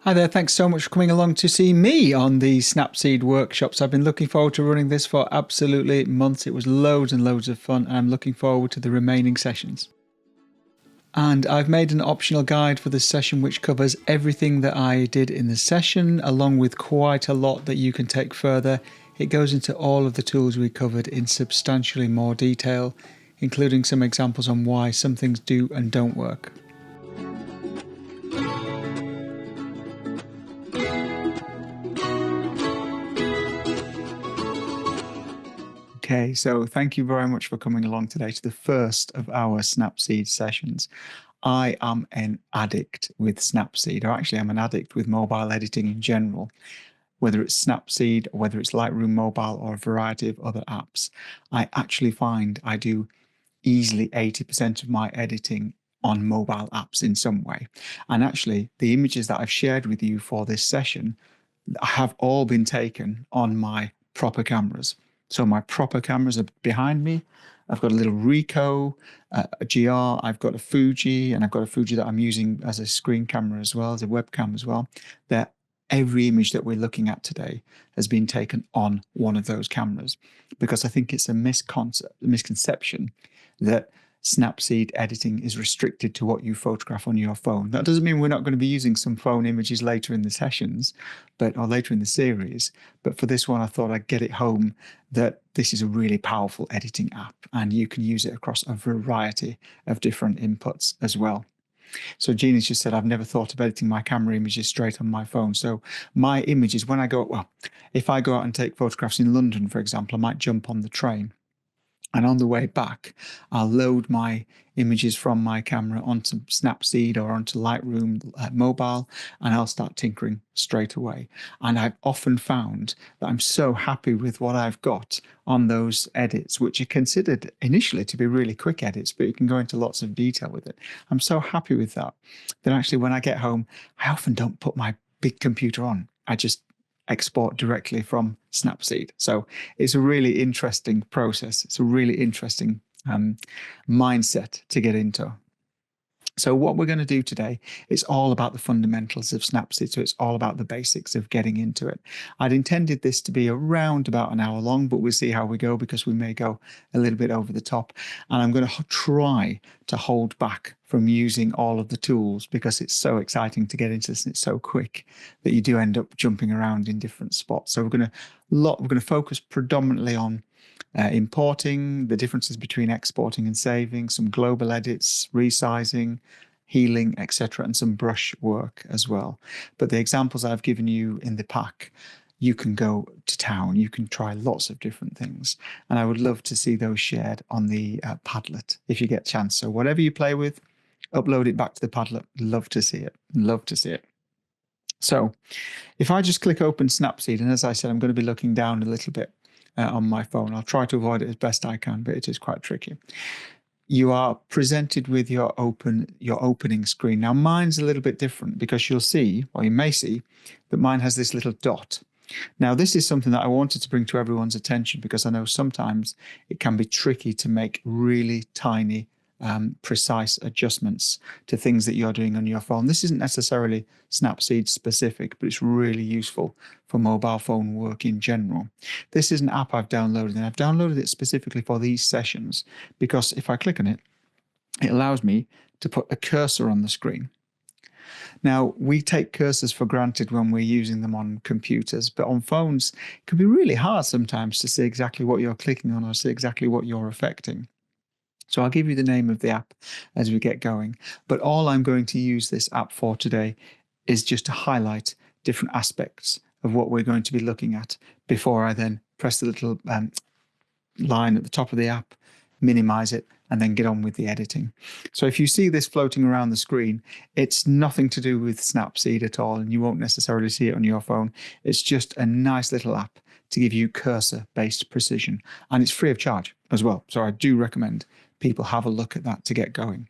Hi there, thanks so much for coming along to see me on the Snapseed workshops. I've been looking forward to running this for absolutely months. It was loads and loads of fun, and I'm looking forward to the remaining sessions. And I've made an optional guide for this session which covers everything that I did in the session, along with quite a lot that you can take further. It goes into all of the tools we covered in substantially more detail, including some examples on why some things do and don't work. Okay, so thank you very much for coming along today to the first of our Snapseed sessions. I am an addict with Snapseed, or actually I'm an addict with mobile editing in general, whether it's Snapseed, or whether it's Lightroom Mobile, or a variety of other apps. I actually find I do easily 80% of my editing on mobile apps in some way. And actually, the images that I've shared with you for this session have all been taken on my proper cameras. So my proper cameras are behind me. I've got a little Ricoh, a GR, I've got a Fuji, and I've got a Fuji that I'm using as a screen camera as well, as a webcam as well. That every image that we're looking at today has been taken on one of those cameras, because I think it's a misconception that Snapseed editing is restricted to what you photograph on your phone. That doesn't mean we're not going to be using some phone images later in the sessions, or later in the series. But for this one, I thought I'd get it home that this is a really powerful editing app, and you can use it across a variety of different inputs as well. So Jeannie's just said, I've never thought of editing my camera images straight on my phone. So my images, when I go, well, if I go out and take photographs in London, for example, I might jump on the train. And on the way back, I'll load my images from my camera onto Snapseed or onto Lightroom Mobile, and I'll start tinkering straight away. And I've often found that I'm so happy with what I've got on those edits, which are considered initially to be really quick edits, but you can go into lots of detail with it. I'm so happy with that actually when I get home, I often don't put my big computer on. I just export directly from Snapseed. So it's a really interesting process. It's a really interesting mindset to get into. So what we're going to do today is all about the fundamentals of Snapseed. So it's all about the basics of getting into it. I'd intended this to be around about an hour long, but we'll see how we go, because we may go a little bit over the top. And I'm going to try to hold back from using all of the tools, because it's so exciting to get into this and it's so quick that you do end up jumping around in different spots. So we're going to focus predominantly on importing, the differences between exporting and saving, some global edits, resizing, healing, etc., and some brush work as well. But the examples I've given you in the pack, you can go to town, you can try lots of different things. And I would love to see those shared on the Padlet if you get a chance. So whatever you play with, upload it back to the Padlet. Love to see it. Love to see it. So if I just click open Snapseed, and as I said, I'm going to be looking down a little bit on my phone. I'll try to avoid it as best I can, but it is quite tricky. You are presented with your opening screen. Now mine's a little bit different, because you'll see, or you may see, that mine has this little dot. Now this is something that I wanted to bring to everyone's attention, because I know sometimes it can be tricky to make really tiny precise adjustments to things that you're doing on your phone. This isn't necessarily Snapseed specific, but it's really useful for mobile phone work in general. This is an app I've downloaded, and I've downloaded it specifically for these sessions, because if I click on it, it allows me to put a cursor on the screen. Now, we take cursors for granted when we're using them on computers, but on phones, it can be really hard sometimes to see exactly what you're clicking on or see exactly what you're affecting. So I'll give you the name of the app as we get going. But all I'm going to use this app for today is just to highlight different aspects of what we're going to be looking at before I then press the little line at the top of the app, minimize it, and then get on with the editing. So if you see this floating around the screen, it's nothing to do with Snapseed at all, and you won't necessarily see it on your phone. It's just a nice little app to give you cursor-based precision, and it's free of charge as well. So I do recommend people have a look at that to get going.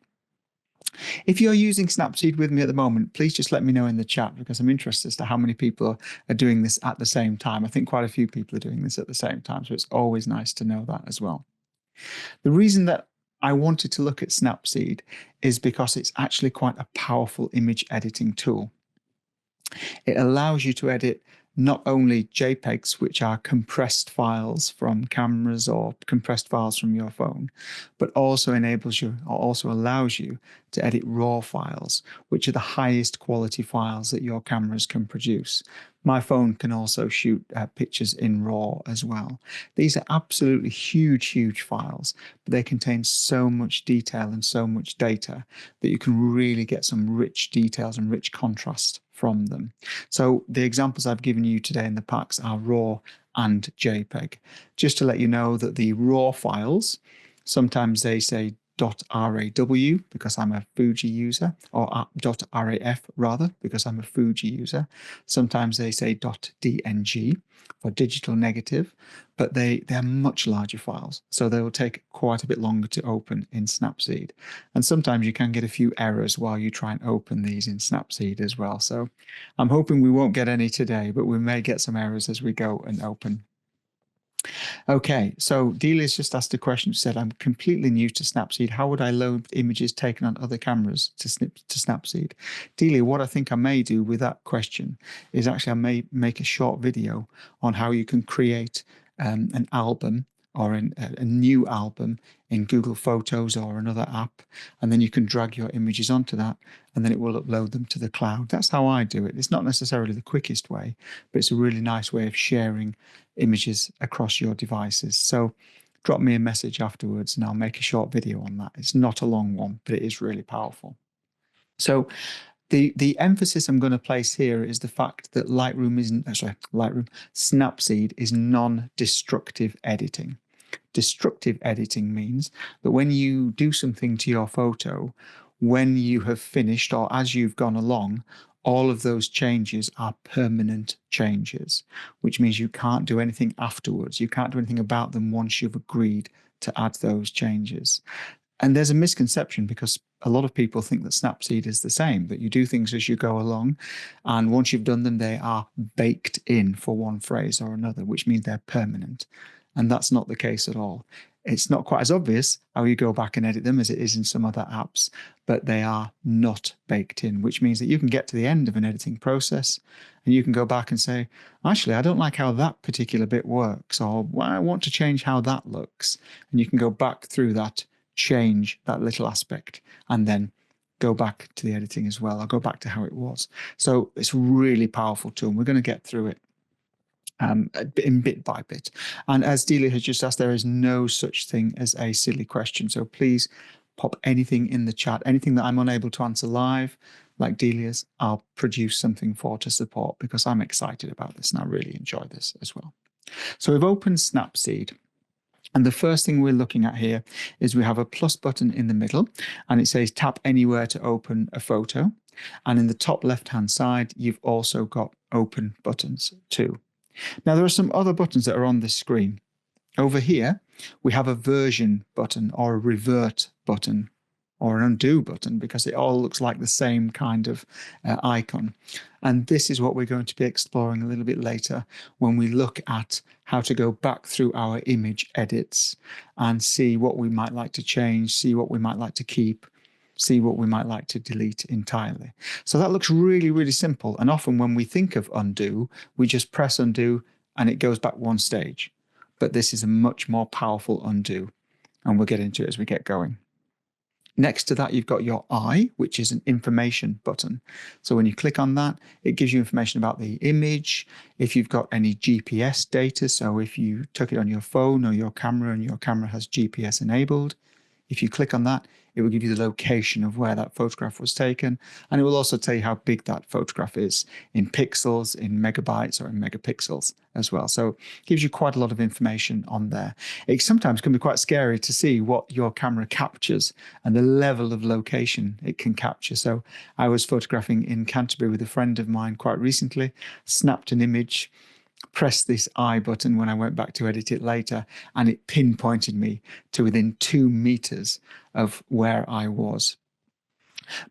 If you're using Snapseed with me at the moment, please just let me know in the chat, because I'm interested as to how many people are doing this at the same time. I think quite a few people are doing this at the same time, so it's always nice to know that as well. The reason that I wanted to look at Snapseed is because it's actually quite a powerful image editing tool. It allows you to edit not only JPEGs, which are compressed files from cameras or compressed files from your phone, but also also allows you to edit RAW files, which are the highest quality files that your cameras can produce. My phone can also shoot pictures in RAW as well. These are absolutely huge, huge files, but they contain so much detail and so much data that you can really get some rich details and rich contrast from them. So the examples I've given you today in the packs are RAW and JPEG. Just to let you know that the RAW files, sometimes they say .raw because I'm a Fuji user, or .raf rather because I'm a Fuji user. Sometimes they say .dng for digital negative, but they're much larger files, so they will take quite a bit longer to open in Snapseed. And sometimes you can get a few errors while you try and open these in Snapseed as well. So I'm hoping we won't get any today, but we may get some errors as we go and open. Okay, so Delia's just asked a question. She said, I'm completely new to Snapseed. How would I load images taken on other cameras to Snapseed? Delia, what I think I may do with that question is actually I may make a short video on how you can create an album or a new album in Google Photos or another app, and then you can drag your images onto that, and then it will upload them to the cloud. That's how I do it. It's not necessarily the quickest way, but it's a really nice way of sharing images across your devices. So drop me a message afterwards and I'll make a short video on that. It's not a long one, but it is really powerful. So the emphasis I'm going to place here is the fact that Snapseed is non-destructive editing. Destructive editing means that when you do something to your photo, when you have finished or as you've gone along, all of those changes are permanent changes, which means you can't do anything afterwards. You can't do anything about them once you've agreed to add those changes. And there's a misconception because a lot of people think that Snapseed is the same, that you do things as you go along, and once you've done them, they are baked in for one phrase or another, which means they're permanent. And that's not the case at all. It's not quite as obvious how you go back and edit them as it is in some other apps, but they are not baked in, which means that you can get to the end of an editing process and you can go back and say, actually, I don't like how that particular bit works, or well, I want to change how that looks. And you can go back through that, change that little aspect, and then go back to the editing as well. I'll go back to how it was. So it's a really powerful tool. And we're going to get through it in bit by bit. And as Delia has just asked, there is no such thing as a silly question. So please pop anything in the chat, anything that I'm unable to answer live, like Delia's, I'll produce something for to support because I'm excited about this and I really enjoy this as well. So we've opened Snapseed. And the first thing we're looking at here is we have a plus button in the middle and it says tap anywhere to open a photo. And in the top left-hand side, you've also got open buttons too. Now, there are some other buttons that are on this screen. Over here, we have a version button or a revert button or an undo button because it all looks like the same kind of icon. And this is what we're going to be exploring a little bit later when we look at how to go back through our image edits and see what we might like to change, see what we might like to keep, see what we might like to delete entirely. So that looks really, really simple. And often when we think of undo, we just press undo and it goes back one stage. But this is a much more powerful undo. And we'll get into it as we get going. Next to that, you've got your eye, which is an information button. So when you click on that, it gives you information about the image. If you've got any GPS data, so if you took it on your phone or your camera and your camera has GPS enabled, if you click on that, it will give you the location of where that photograph was taken. And it will also tell you how big that photograph is in pixels, in megabytes, or in megapixels as well. So it gives you quite a lot of information on there. It sometimes can be quite scary to see what your camera captures and the level of location it can capture. So I was photographing in Canterbury with a friend of mine quite recently, snapped an image, pressed this I button when I went back to edit it later, and it pinpointed me to within 2 meters of where I was.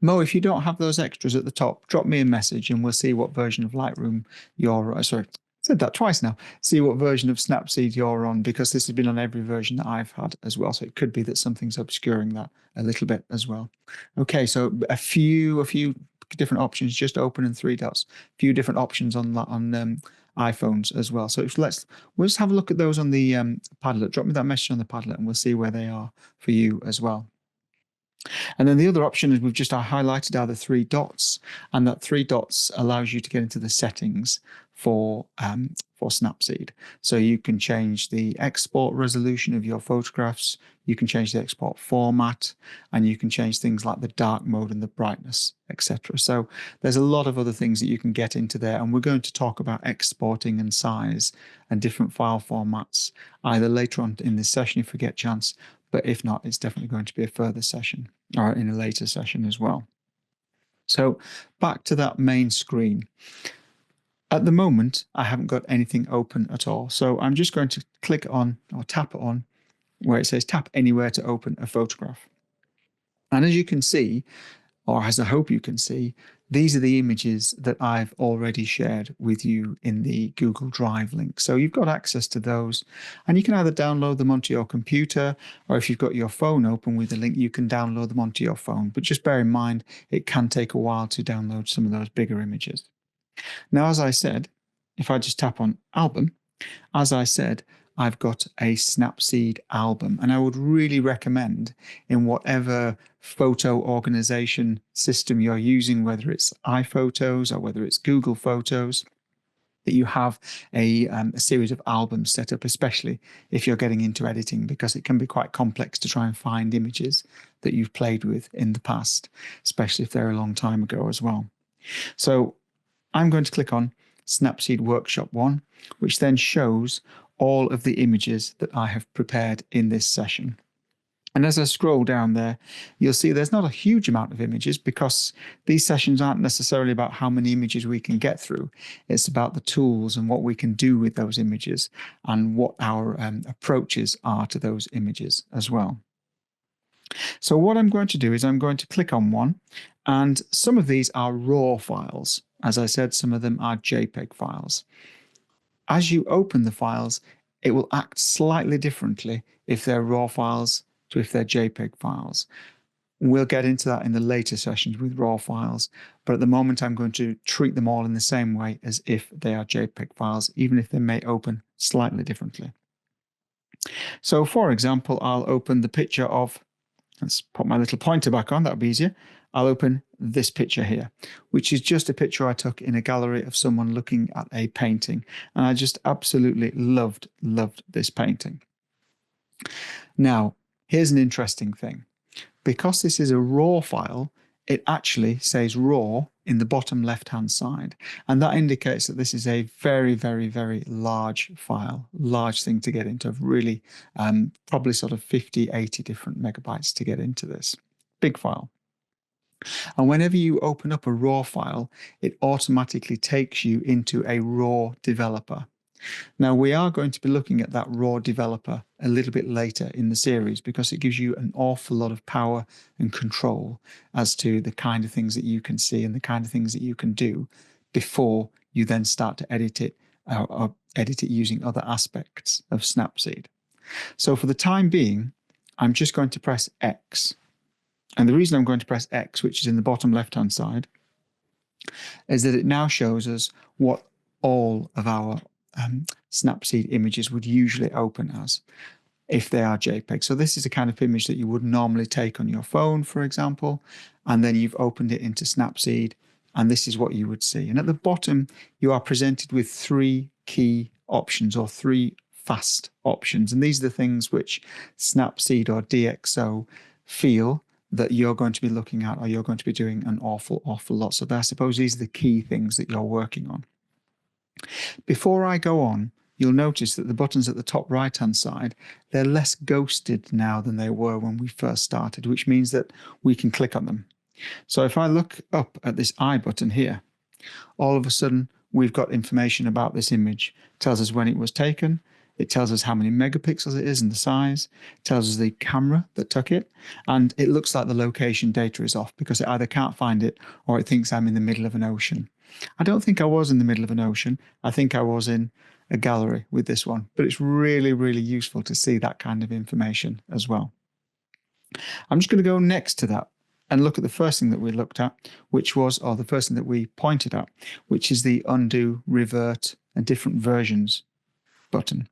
Mo, if you don't have those extras at the top, drop me a message and we'll see what version of Lightroom you're, sorry, said that twice now, see what version of Snapseed you're on, because this has been on every version that I've had as well. So it could be that something's obscuring that a little bit as well. Okay, so a few different options, just open and three dots. A few different options on iPhones as well. So we'll just have a look at those on the Padlet. Drop me that message on the Padlet and we'll see where they are for you as well. And then the other option is we've just highlighted are the three dots, and that three dots allows you to get into the settings for Snapseed. So you can change the export resolution of your photographs, you can change the export format, and you can change things like the dark mode and the brightness, etc. So there's a lot of other things that you can get into there, and we're going to talk about exporting and size and different file formats either later on in this session if we get a chance, but if not, it's definitely going to be a further session or in a later session as well. So back to that main screen. At the moment, I haven't got anything open at all. So I'm just going to click on or tap on where it says tap anywhere to open a photograph. And as you can see, or as I hope you can see, these are the images that I've already shared with you in the Google Drive link. So you've got access to those, and you can either download them onto your computer, or if you've got your phone open with the link, you can download them onto your phone. But just bear in mind, it can take a while to download some of those bigger images. Now, as I said, if I just tap on album, as I said, I've got a Snapseed album, and I would really recommend in whatever photo organization system you're using, whether it's iPhotos or whether it's Google Photos, that you have a series of albums set up, especially if you're getting into editing, because it can be quite complex to try and find images that you've played with in the past, especially if they're a long time ago as well. So I'm going to click on Snapseed Workshop 1, which then shows all of the images that I have prepared in this session. And as I scroll down there, you'll see there's not a huge amount of images because these sessions aren't necessarily about how many images we can get through. It's about the tools and what we can do with those images and what our approaches are to those images as well. So what I'm going to do is I'm going to click on one, and some of these are raw files. As I said, some of them are JPEG files. As you open the files, it will act slightly differently if they're raw files to if they're JPEG files. We'll get into that in the later sessions with raw files, but at the moment I'm going to treat them all in the same way as if they are JPEG files, even if they may open slightly differently. So for example, I'll open the picture of, let's put my little pointer back on, that'll be easier. I'll open this picture here, which is just a picture I took in a gallery of someone looking at a painting. And I just absolutely loved this painting. Now, here's an interesting thing. Because this is a raw file, it actually says raw in the bottom left-hand side. And that indicates that this is a very, very, very large file, large thing to get into, really probably sort of 50, 80 different megabytes to get into this. Big file. And whenever you open up a raw file, it automatically takes you into a raw developer. Now, we are going to be looking at that raw developer a little bit later in the series because it gives you an awful lot of power and control as to the kind of things that you can see and the kind of things that you can do before you then start to edit it or edit it using other aspects of Snapseed. So for the time being, I'm just going to press X. And the reason I'm going to press X, which is in the bottom left-hand side, is that it now shows us what all of our Snapseed images would usually open as if they are JPEG. So this is a kind of image that you would normally take on your phone, for example, and then you've opened it into Snapseed, and this is what you would see. And at the bottom, you are presented with three key options or three fast options. And these are the things which Snapseed or DxO feel that you're going to be looking at or you're going to be doing an awful lot. So I suppose these are the key things that you're working on. Before I go on, you'll notice that the buttons at the top right-hand side, they're less ghosted now than they were when we first started, which means that we can click on them. So if I look up at this I button here, all of a sudden we've got information about this image. It tells us when it was taken. It tells us how many megapixels it is and the size. It tells us the camera that took it. And it looks like the location data is off because it either can't find it or it thinks I'm in the middle of an ocean. I don't think I was in the middle of an ocean. I think I was in a gallery with this one. But it's really, really useful to see that kind of information as well. I'm just going to go next to that and look at the first thing that we looked at, which was, or the first thing that we pointed at, which is the undo, revert, and different versions button.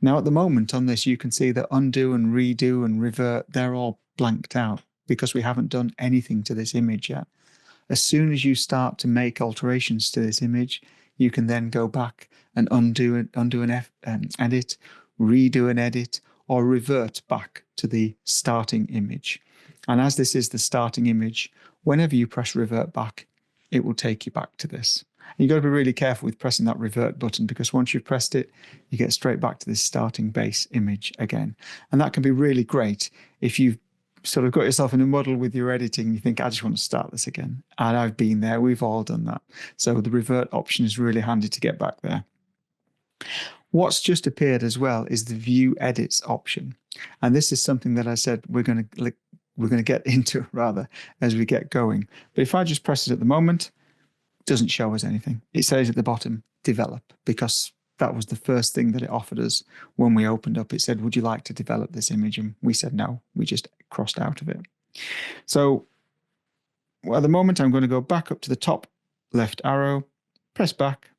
Now, at the moment on this, you can see that undo and redo and revert, they're all blanked out because we haven't done anything to this image yet. As soon as you start to make alterations to this image, you can then go back and undo an edit, redo an edit, or revert back to the starting image. And as this is the starting image, whenever you press revert back, it will take you back to this. And you've got to be really careful with pressing that revert button, because once you've pressed it, you get straight back to this starting base image again. And that can be really great if you've sort of got yourself in a muddle with your editing and you think, I just want to start this again. And I've been there, we've all done that. So the revert option is really handy to get back there. What's just appeared as well is the view edits option. And this is something that I said we're going to get into rather as we get going. But if I just press it at the moment, it doesn't show us anything. It says at the bottom, develop, because that was the first thing that it offered us when we opened up. It said, would you like to develop this image? And we said no, we just crossed out of it. So at the moment, I'm going to go back up to the top left arrow, press back,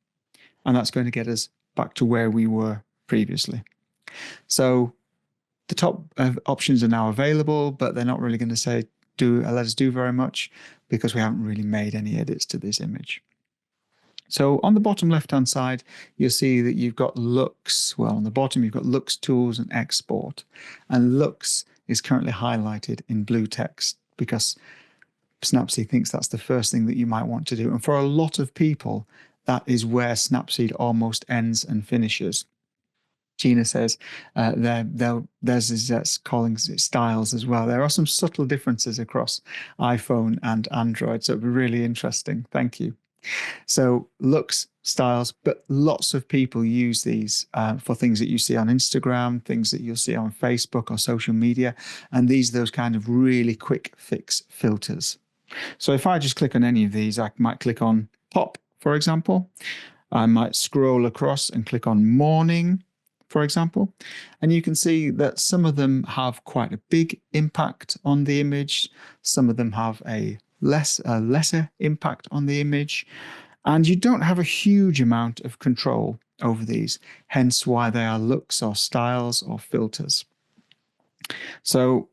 and that's going to get us back to where we were previously. So the top options are now available, but they're not really going to say let us do very much, because we haven't really made any edits to this image. So on the bottom left-hand side, you'll see that you've got Lux. Well, on the bottom, you've got Lux Tools and Export. And Lux is currently highlighted in blue text because Snapseed thinks that's the first thing that you might want to do. And for a lot of people, that is where Snapseed almost ends and finishes. Gina says there's calling it styles as well. There are some subtle differences across iPhone and Android, so it'd be really interesting. Thank you. So Lux, styles, but lots of people use these for things that you see on Instagram, things that you'll see on Facebook or social media, and these are those kind of really quick fix filters. So if I just click on any of these, I might click on pop, for example. I might scroll across and click on morning, for example, and you can see that some of them have quite a big impact on the image. Some of them have a lesser impact on the image, and you don't have a huge amount of control over these, hence why they are looks or styles or filters. So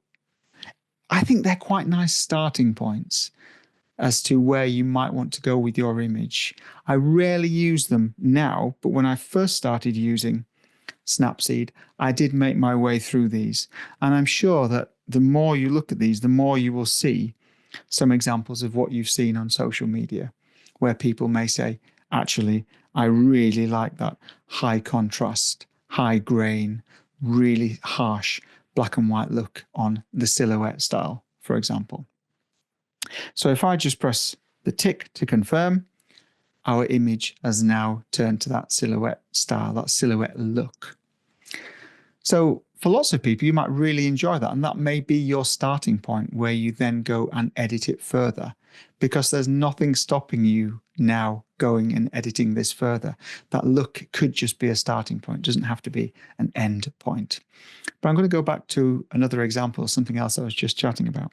I think they're quite nice starting points as to where you might want to go with your image. I rarely use them now, but when I first started using Snapseed, I did make my way through these, and I'm sure that the more you look at these, the more you will see some examples of what you've seen on social media, where people may say, actually, I really like that high contrast, high grain, really harsh black and white look on the silhouette style, for example. So if I just press the tick to confirm, our image has now turned to that silhouette style, that silhouette look. So for lots of people, you might really enjoy that. And that may be your starting point where you then go and edit it further, because there's nothing stopping you now going and editing this further. That look could just be a starting point. It doesn't have to be an end point. But I'm going to go back to another example, something else I was just chatting about.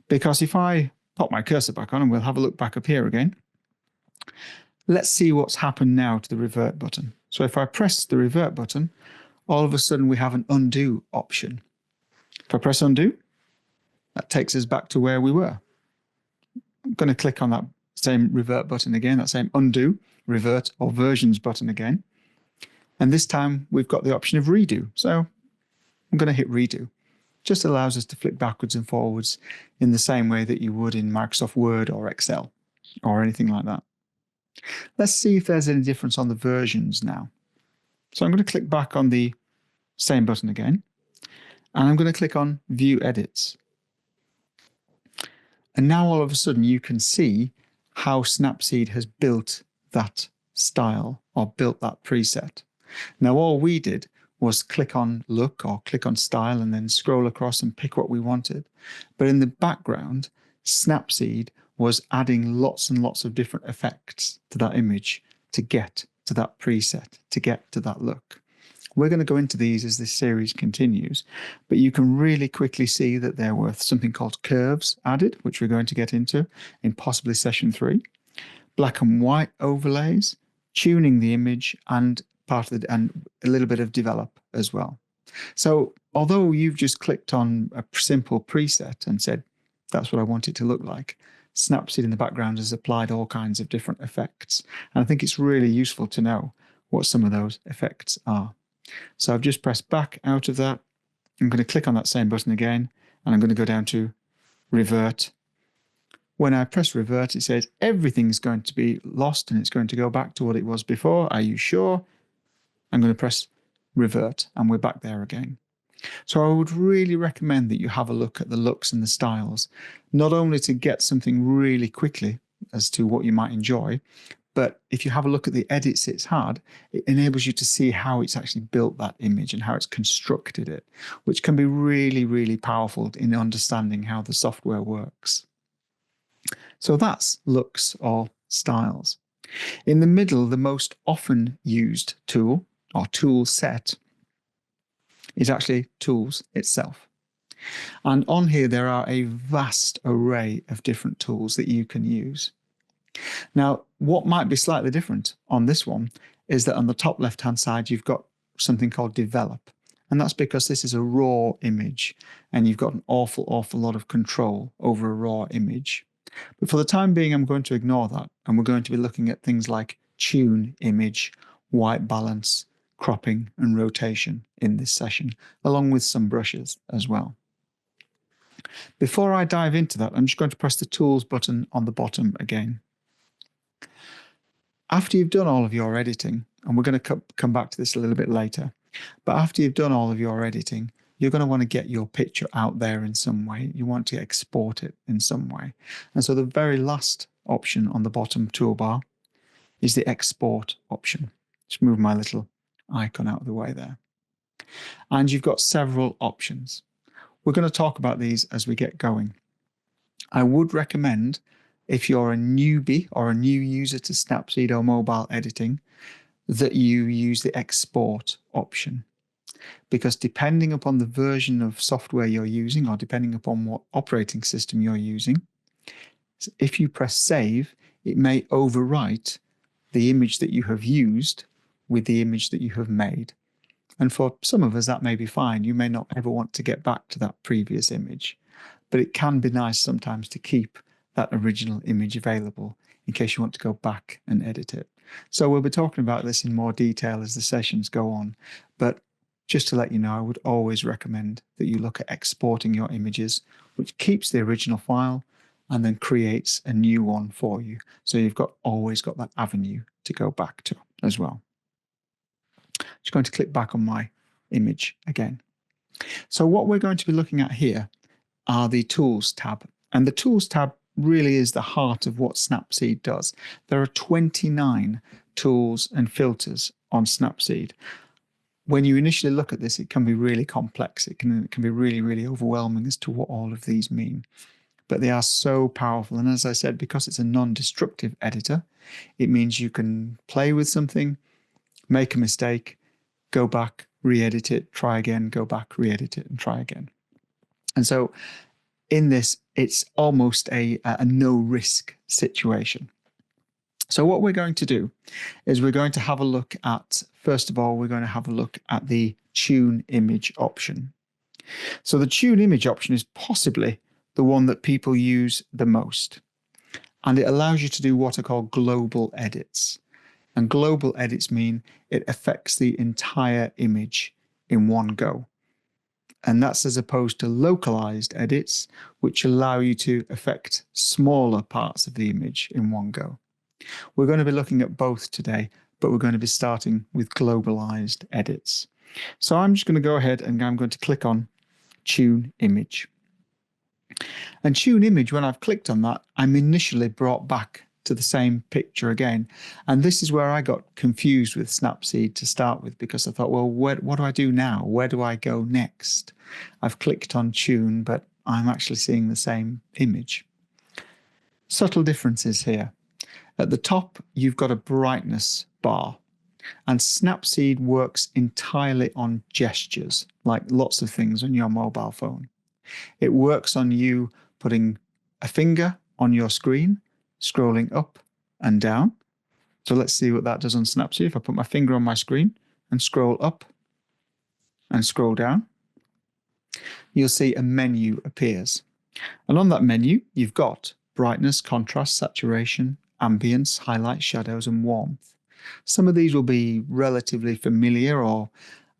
Because if I pop my cursor back on, and we'll have a look back up here again, let's see what's happened now to the revert button. So if I press the revert button, all of a sudden we have an undo option. If I press undo, that takes us back to where we were. I'm going to click on that same revert button again, that same undo, revert, or versions button again. And this time we've got the option of redo. So I'm going to hit redo. Just allows us to flick backwards and forwards in the same way that you would in Microsoft Word or Excel or anything like that. Let's see if there's any difference on the versions now. So I'm going to click back on the same button again, and I'm going to click on View Edits. And now all of a sudden you can see how Snapseed has built that style or built that preset. Now all we did was click on look or click on style and then scroll across and pick what we wanted. But in the background, Snapseed was adding lots and lots of different effects to that image to get to that preset, to get to that look. We're going to go into these as this series continues, but you can really quickly see that there were something called curves added, which we're going to get into in possibly session 3, black and white overlays, tuning the image, and and a little bit of develop as well. So although you've just clicked on a simple preset and said, that's what I want it to look like, Snapseed in the background has applied all kinds of different effects. And I think it's really useful to know what some of those effects are. So I've just pressed back out of that. I'm going to click on that same button again, and I'm going to go down to revert. When I press revert, it says everything's going to be lost and it's going to go back to what it was before. Are you sure? I'm going to press revert and we're back there again. So I would really recommend that you have a look at the looks and the styles, not only to get something really quickly as to what you might enjoy, but if you have a look at the edits it's had, it enables you to see how it's actually built that image and how it's constructed it, which can be really, really powerful in understanding how the software works. So that's looks or styles. In the middle, the most often used tool or tool set is actually tools itself. And on here, there are a vast array of different tools that you can use. Now, what might be slightly different on this one is that on the top left-hand side, you've got something called develop. And that's because this is a raw image and you've got an awful lot of control over a raw image. But for the time being, I'm going to ignore that. And we're going to be looking at things like tune image, white balance, cropping and rotation in this session, along with some brushes as well. Before I dive into that, I'm just going to press the tools button on the bottom again. After you've done all of your editing, and we're going to come back to this a little bit later, but after you've done all of your editing, you're going to want to get your picture out there in some way. You want to export it in some way. And so the very last option on the bottom toolbar is the export option. Just move my little icon out of the way there. And you've got several options. We're going to talk about these as we get going. I would recommend, if you're a newbie or a new user to Snapseed or mobile editing, that you use the export option. Because depending upon the version of software you're using or depending upon what operating system you're using, if you press save, it may overwrite the image that you have used with the image that you have made. And for some of us, that may be fine. You may not ever want to get back to that previous image, but it can be nice sometimes to keep that original image available in case you want to go back and edit it. So we'll be talking about this in more detail as the sessions go on, but just to let you know, I would always recommend that you look at exporting your images, which keeps the original file and then creates a new one for you. So you've always got that avenue to go back to as well. Just going to click back on my image again. So what we're going to be looking at here are the Tools tab. And the Tools tab really is the heart of what Snapseed does. There are 29 tools and filters on Snapseed. When you initially look at this, it can be really complex. It can be really, really overwhelming as to what all of these mean. But they are so powerful. And as I said, because it's a non-destructive editor, it means you can play with something, make a mistake, go back, re-edit it, try again, go back, re-edit it, and try again. And so in this, it's almost a no-risk situation. So what we're going to do is we're going to have a look at, first of all, we're going to have a look at the tune image option. So the tune image option is possibly the one that people use the most. And it allows you to do what are called global edits. And global edits mean it affects the entire image in one go. And that's as opposed to localized edits, which allow you to affect smaller parts of the image in one go. We're going to be looking at both today, but we're going to be starting with globalized edits. So I'm just going to go ahead and I'm going to click on Tune Image. And Tune Image, when I've clicked on that, I'm initially brought back to the same picture again. And this is where I got confused with Snapseed to start with, because I thought, well, what do I do now? Where do I go next? I've clicked on Tune, but I'm actually seeing the same image. Subtle differences here. At the top, you've got a brightness bar. And Snapseed works entirely on gestures, like lots of things on your mobile phone. It works on you putting a finger on your screen, scrolling up and down. So let's see what that does on Snapseed. If I put my finger on my screen and scroll up and scroll down, you'll see a menu appears. And on that menu, you've got brightness, contrast, saturation, ambience, highlights, shadows, and warmth. Some of these will be relatively familiar or,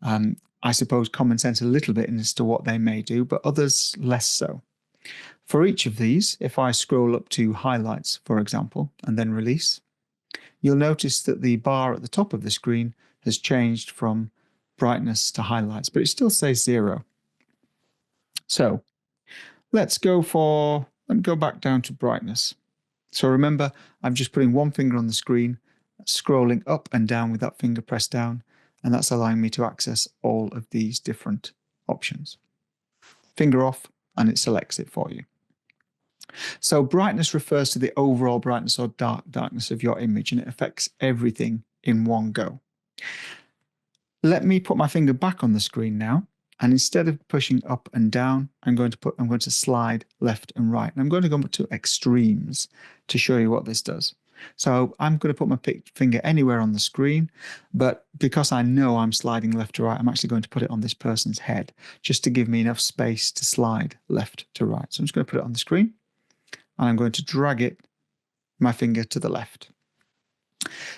I suppose, common sense a little bit as to what they may do, but others less so. For each of these, if I scroll up to highlights, for example, and then release, you'll notice that the bar at the top of the screen has changed from brightness to highlights, but it still says 0. So let's go back down to brightness. So remember, I'm just putting one finger on the screen, scrolling up and down with that finger pressed down, and that's allowing me to access all of these different options. Finger off, and it selects it for you. So brightness refers to the overall brightness or darkness of your image, and it affects everything in one go. Let me put my finger back on the screen now, and instead of pushing up and down, I'm going to slide left and right. And I'm going to go to extremes to show you what this does. So I'm going to put my finger anywhere on the screen, but because I know I'm sliding left to right, I'm actually going to put it on this person's head just to give me enough space to slide left to right. So I'm just going to put it on the screen, and I'm going to drag my finger to the left.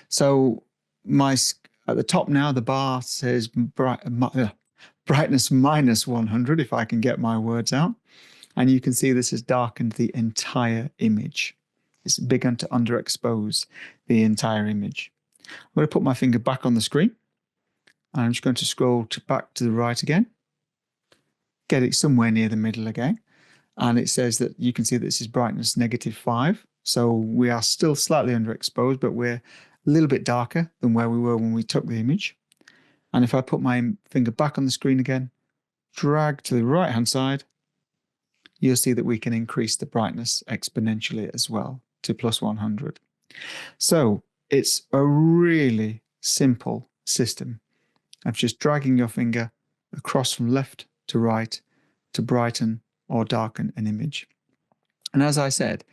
So at the top now, the bar says brightness minus 100, if I can get my words out. And you can see this has darkened the entire image. It's begun to underexpose the entire image. I'm going to put my finger back on the screen, and I'm just going to scroll back to the right again, get it somewhere near the middle again. And it says that you can see that this is brightness -5. So we are still slightly underexposed, but we're a little bit darker than where we were when we took the image. And if I put my finger back on the screen again, drag to the right-hand side, you'll see that we can increase the brightness exponentially as well to +100. So it's a really simple system of just dragging your finger across from left to right to brighten or darken an image. And as I said,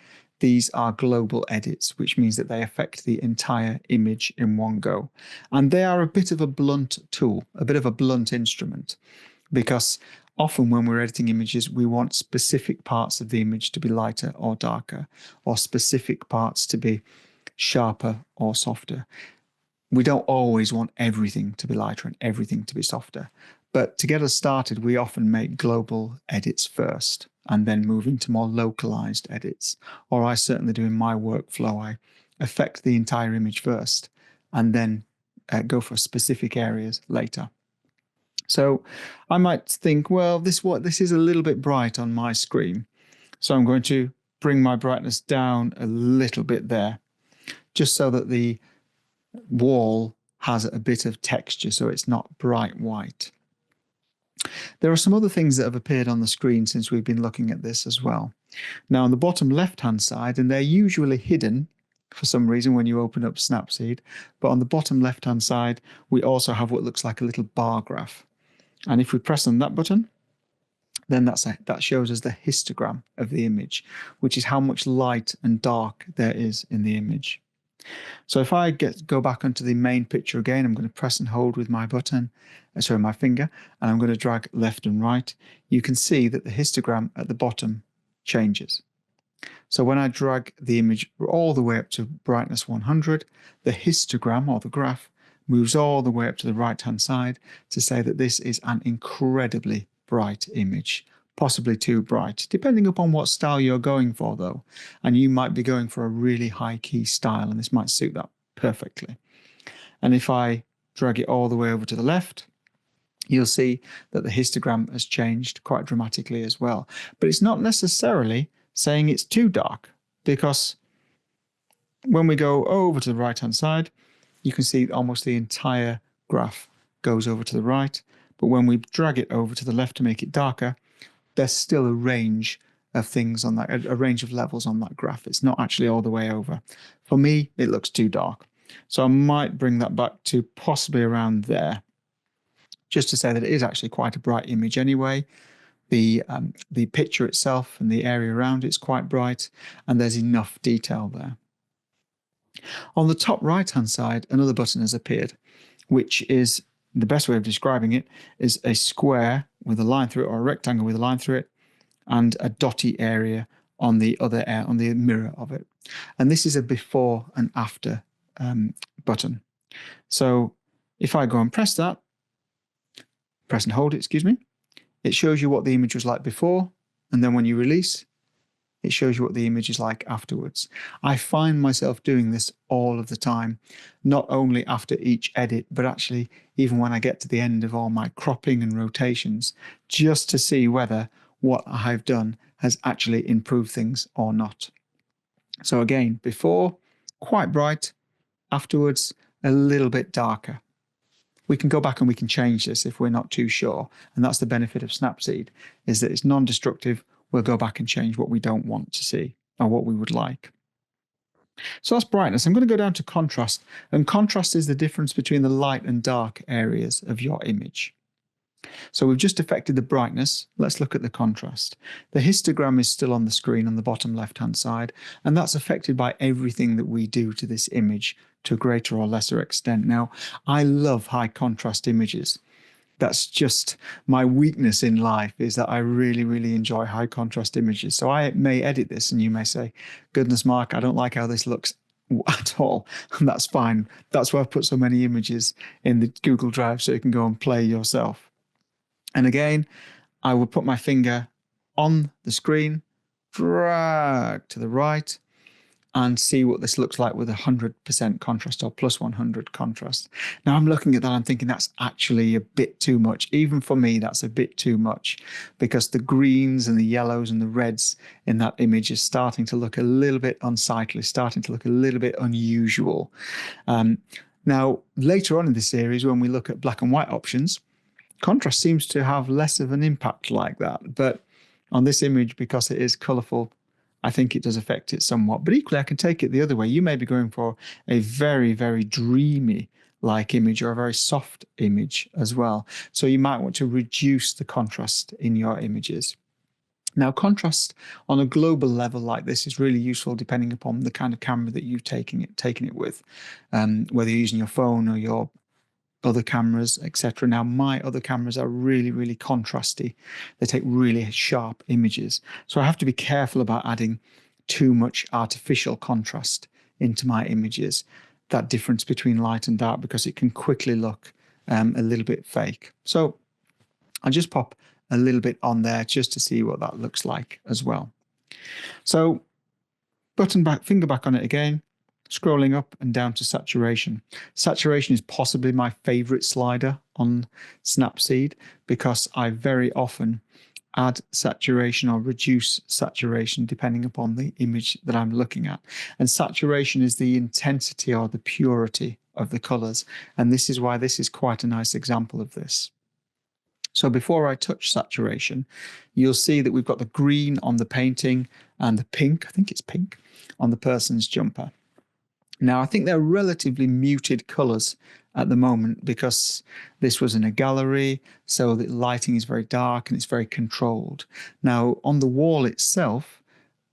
these are global edits, which means that they affect the entire image in one go. And they are a bit of a blunt tool, a bit of a blunt instrument, because often when we're editing images, we want specific parts of the image to be lighter or darker, or specific parts to be sharper or softer. We don't always want everything to be lighter and everything to be softer. But to get us started, we often make global edits first and then move into more localized edits. Or I certainly do in my workflow. I affect the entire image first and then go for specific areas later. So I might think, well, this is a little bit bright on my screen. So I'm going to bring my brightness down a little bit there, just so that the wall has a bit of texture, so it's not bright white. There are some other things that have appeared on the screen since we've been looking at this as well. Now on the bottom left-hand side, and they're usually hidden for some reason when you open up Snapseed, but on the bottom left-hand side, we also have what looks like a little bar graph. And if we press on that button, then that shows us the histogram of the image, which is how much light and dark there is in the image. So if I go back onto the main picture again, I'm going to press and hold with my my finger, and I'm going to drag left and right. You can see that the histogram at the bottom changes. So when I drag the image all the way up to brightness 100, the histogram or the graph moves all the way up to the right-hand side to say that this is an incredibly bright image, possibly too bright, depending upon what style you're going for though. And you might be going for a really high key style, and this might suit that perfectly. And if I drag it all the way over to the left, you'll see that the histogram has changed quite dramatically as well. But it's not necessarily saying it's too dark, because when we go over to the right-hand side, you can see almost the entire graph goes over to the right. But when we drag it over to the left to make it darker, there's still a range of things on that, a range of levels on that graph. It's not actually all the way over. For me, it looks too dark. So I might bring that back to possibly around there, just to say that it is actually quite a bright image anyway. The picture itself and the area around it's quite bright, and there's enough detail there. On the top right-hand side, another button has appeared, which is the best way of describing it is a square with a line through it, or a rectangle with a line through it, and a dotty area on the other on the mirror of it. And this is a before and after button. So if I go and press that, press and hold it, excuse me, it shows you what the image was like before, and then when you release, it shows you what the image is like afterwards. I find myself doing this all of the time, not only after each edit, but actually even when I get to the end of all my cropping and rotations, just to see whether what I've done has actually improved things or not. So again, before, quite bright, afterwards, a little bit darker. We can go back and we can change this if we're not too sure. And that's the benefit of Snapseed, is that it's non-destructive. We'll go back and change what we don't want to see or what we would like. So that's brightness. I'm going to go down to contrast. And contrast is the difference between the light and dark areas of your image. So we've just affected the brightness. Let's look at the contrast. The histogram is still on the screen on the bottom left-hand side, and that's affected by everything that we do to this image to a greater or lesser extent. Now, I love high contrast images. That's just my weakness in life, is that I really, really enjoy high contrast images. So I may edit this and you may say, goodness, Mark, I don't like how this looks at all. And that's fine. That's why I've put so many images in the Google Drive so you can go and play yourself. And again, I will put my finger on the screen, drag to the right, and see what this looks like with 100% contrast or plus 100 contrast. Now I'm looking at that, I'm thinking that's actually a bit too much. Even for me, that's a bit too much, because the greens and the yellows and the reds in that image is starting to look a little bit unsightly, starting to look a little bit unusual. Now, later on in this series, when we look at black and white options, contrast seems to have less of an impact like that. But on this image, because it is colourful, I think it does affect it somewhat. But equally, I can take it the other way. You may be going for a very, very dreamy like image, or a very soft image as well. So you might want to reduce the contrast in your images. Now, contrast on a global level like this is really useful depending upon the kind of camera that you've taken it with, whether you're using your phone or your other cameras, etc. Now, my other cameras are really, really contrasty. They take really sharp images. So I have to be careful about adding too much artificial contrast into my images, that difference between light and dark, because it can quickly look a little bit fake. So I'll just pop a little bit on there just to see what that looks like as well. So button back, finger back on it again. Scrolling up and down to saturation. Saturation is possibly my favorite slider on Snapseed, because I very often add saturation or reduce saturation depending upon the image that I'm looking at. And saturation is the intensity or the purity of the colors. And this is why this is quite a nice example of this. So before I touch saturation, you'll see that we've got the green on the painting and the pink, I think it's pink, on the person's jumper. Now, I think they're relatively muted colours at the moment because this was in a gallery, so the lighting is very dark and it's very controlled. Now, on the wall itself,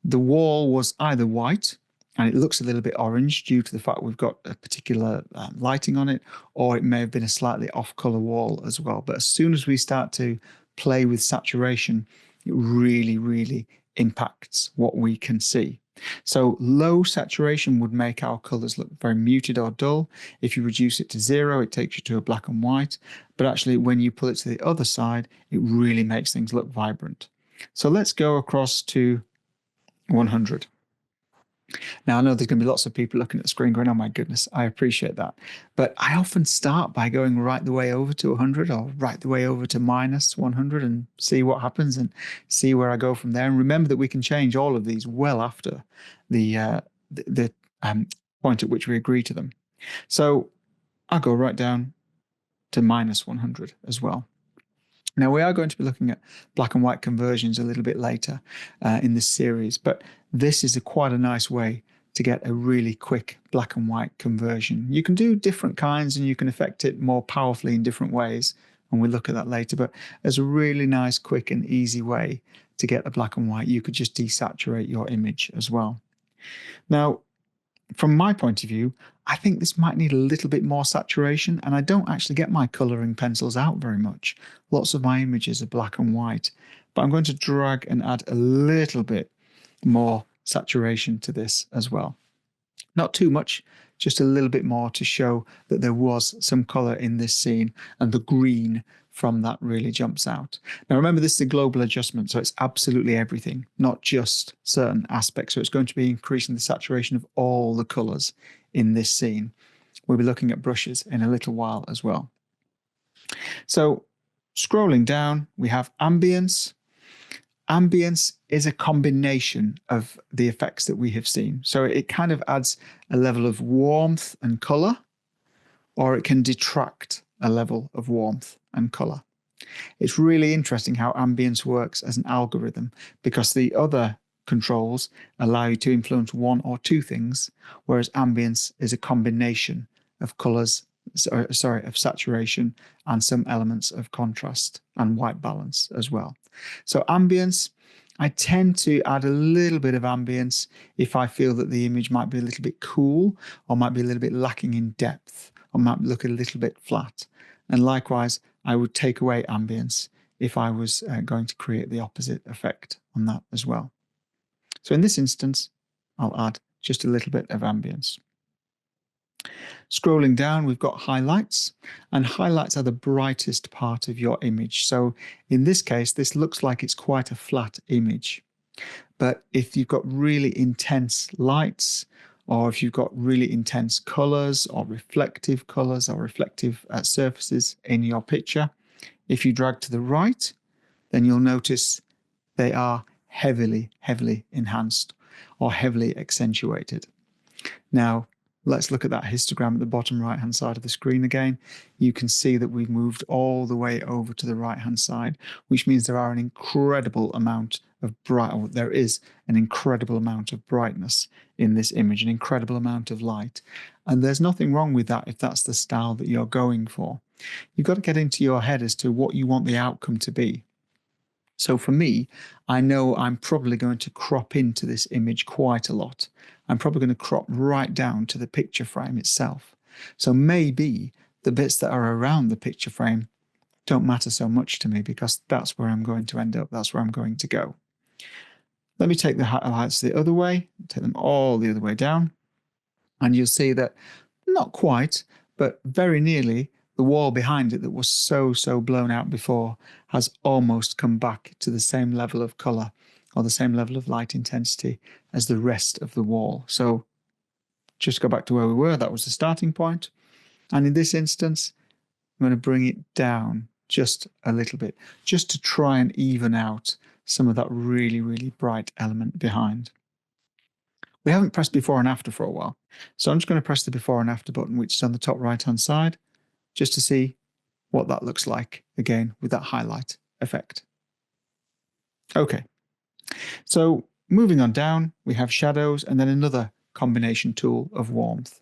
the wall was either white, and it looks a little bit orange due to the fact we've got a particular lighting on it, or it may have been a slightly off-colour wall as well. But as soon as we start to play with saturation, it really, really impacts what we can see. So low saturation would make our colors look very muted or dull. If you reduce it to 0, it takes you to a black and white. But actually, when you pull it to the other side, it really makes things look vibrant. So let's go across to 100. Now, I know there's going to be lots of people looking at the screen going, oh my goodness, I appreciate that. But I often start by going right the way over to 100 or right the way over to minus 100 and see what happens and see where I go from there. And remember that we can change all of these well after the point at which we agree to them. So I'll go right down to minus 100 as well. Now, we are going to be looking at black and white conversions a little bit later in this series, but this is quite a nice way to get a really quick black and white conversion. You can do different kinds and you can affect it more powerfully in different ways, and we'll look at that later, but as a really nice, quick and easy way to get the black and white, you could just desaturate your image as well. Now, from my point of view, I think this might need a little bit more saturation, and I don't actually get my colouring pencils out very much. Lots of my images are black and white, but I'm going to drag and add a little bit more saturation to this as well. Not too much, just a little bit more to show that there was some colour in this scene, and the green from that really jumps out. Now remember, this is a global adjustment, so it's absolutely everything, not just certain aspects. So it's going to be increasing the saturation of all the colours in this scene. We'll be looking at brushes in a little while as well. So scrolling down, we have ambience. Ambience is a combination of the effects that we have seen. So it kind of adds a level of warmth and colour, or it can detract a level of warmth and colour. It's really interesting how ambience works as an algorithm, because the other controls allow you to influence one or two things, whereas ambience is a combination of colours, of saturation and some elements of contrast and white balance as well. So ambience, I tend to add a little bit of ambience if I feel that the image might be a little bit cool, or might be a little bit lacking in depth, or might look a little bit flat. And likewise, I would take away ambience if I was going to create the opposite effect on that as well. So in this instance, I'll add just a little bit of ambience. Scrolling down, we've got highlights, and highlights are the brightest part of your image. So in this case, this looks like it's quite a flat image. But if you've got really intense lights, or if you've got really intense colors or reflective surfaces in your picture, if you drag to the right, then you'll notice they are heavily enhanced or heavily accentuated. Now, let's look at that histogram at the bottom right-hand side of the screen again. You can see that we've moved all the way over to the right-hand side, which means there is an incredible amount of brightness in this image, an incredible amount of light. And there's nothing wrong with that if that's the style that you're going for. You've got to get into your head as to what you want the outcome to be. So for me, I know I'm probably going to crop into this image quite a lot. I'm probably going to crop right down to the picture frame itself. So maybe the bits that are around the picture frame don't matter so much to me, because that's where I'm going to end up. That's where I'm going to go. Let me take the highlights the other way, take them all the other way down. And you'll see that not quite, but very nearly, the wall behind it that was so blown out before has almost come back to the same level of colour or the same level of light intensity as the rest of the wall. So just go back to where we were. That was the starting point. And in this instance, I'm going to bring it down just a little bit, just to try and even out some of that really bright element behind. We haven't pressed before and after for a while, so I'm just going to press the before and after button, which is on the top right-hand side, just to see what that looks like again with that highlight effect. Okay, so moving on down, we have shadows and then another combination tool of warmth.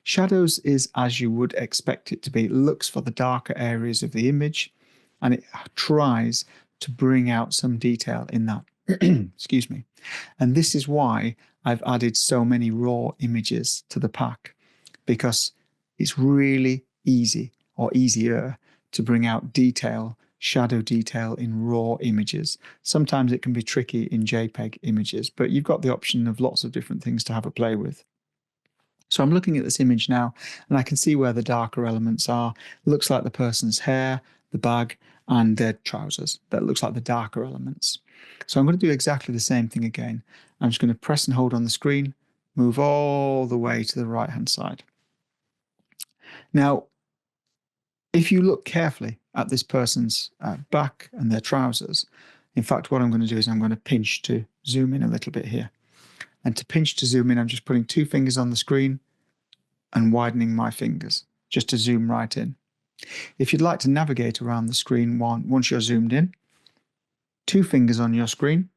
Shadows is as you would expect it to be. It looks for the darker areas of the image and it tries to bring out some detail in that. Excuse me. And this is why I've added so many raw images to the pack, because it's really easy, or easier, to bring out detail, shadow detail in raw images. Sometimes it can be tricky in JPEG images, but you've got the option of lots of different things to have a play with. So I'm looking at this image now and I can see where the darker elements are. It looks like the person's hair, the bag and their trousers. That looks like the darker elements. So I'm going to do exactly the same thing again. I'm just going to press and hold on the screen, move all the way to the right hand side. Now, if you look carefully at this person's back and their trousers, in fact, what I'm going to do is I'm going to pinch to zoom in a little bit here. And to pinch to zoom in, I'm just putting two fingers on the screen and widening my fingers just to zoom right in. If you'd like to navigate around the screen once you're zoomed in, two fingers on your screen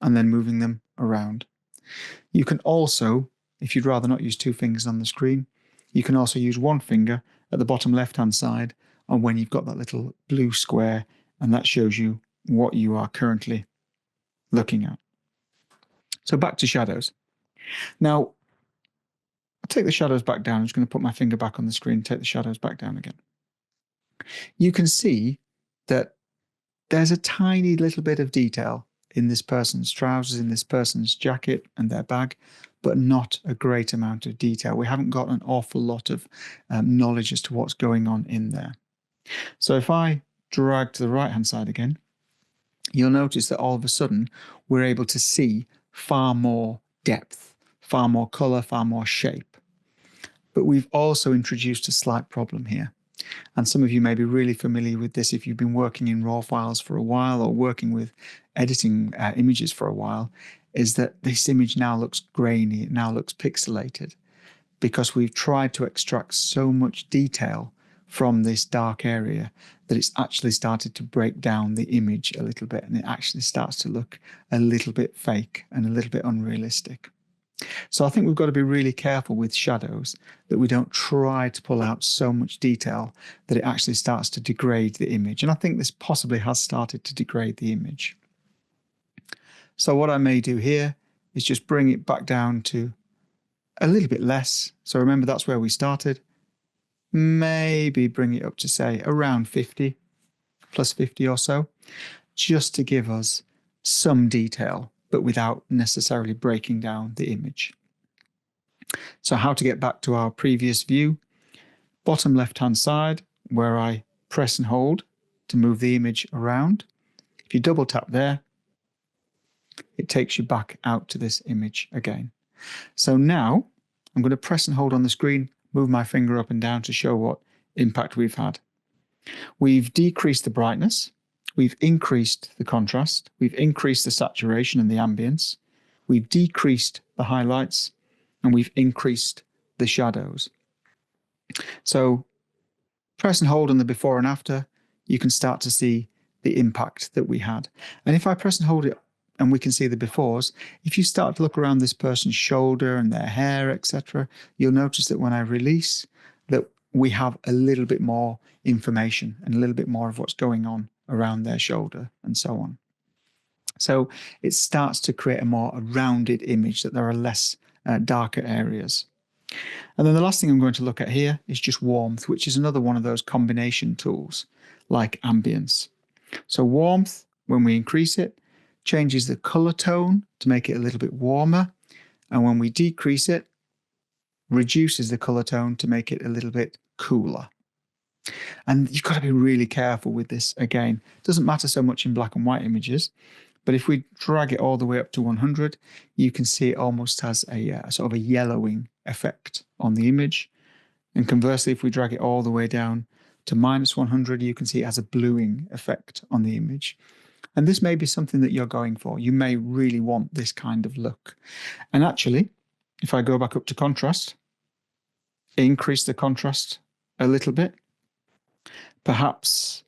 and then moving them around. You can also, if you'd rather not use two fingers on the screen, you can also use one finger at the bottom left-hand side on when you've got that little blue square, and that shows you what you are currently looking at. So back to shadows. Now, I'll take the shadows back down. I'm just going to put my finger back on the screen and take the shadows back down again. You can see that there's a tiny little bit of detail in this person's trousers, in this person's jacket and their bag, but not a great amount of detail. We haven't got an awful lot of knowledge as to what's going on in there. So if I drag to the right-hand side again, you'll notice that all of a sudden we're able to see far more depth, far more color, far more shape. But we've also introduced a slight problem here. And some of you may be really familiar with this if you've been working in raw files for a while or working with editing images for a while, is that this image now looks grainy, it now looks pixelated, because we've tried to extract so much detail from this dark area that it's actually started to break down the image a little bit, and it actually starts to look a little bit fake and a little bit unrealistic. So I think we've got to be really careful with shadows that we don't try to pull out so much detail that it actually starts to degrade the image. And I think this possibly has started to degrade the image. So what I may do here is just bring it back down to a little bit less. So remember, that's where we started. Maybe bring it up to, say, around 50, plus 50 or so, just to give us some detail, but without necessarily breaking down the image. So how to get back to our previous view? Bottom left-hand side, where I press and hold to move the image around. If you double tap there, it takes you back out to this image again. So now I'm going to press and hold on the screen, move my finger up and down to show what impact we've had. We've decreased the brightness, we've increased the contrast, we've increased the saturation and the ambience, we've decreased the highlights, and we've increased the shadows. So press and hold on the before and after, you can start to see the impact that we had. And if I press and hold it and we can see the befores, if you start to look around this person's shoulder and their hair, etc., you'll notice that when I release, that we have a little bit more information and a little bit more of what's going on around their shoulder and so on. So it starts to create a more rounded image, that there are less darker areas. And then the last thing I'm going to look at here is just warmth, which is another one of those combination tools like ambience. So warmth, when we increase it, changes the color tone to make it a little bit warmer. And when we decrease it, reduces the color tone to make it a little bit cooler. And you've got to be really careful with this. Again, it doesn't matter so much in black and white images, but if we drag it all the way up to 100, you can see it almost has a sort of a yellowing effect on the image. And conversely, if we drag it all the way down to -100, you can see it has a bluing effect on the image. And this may be something that you're going for. You may really want this kind of look. And actually, if I go back up to contrast, increase the contrast a little bit, perhaps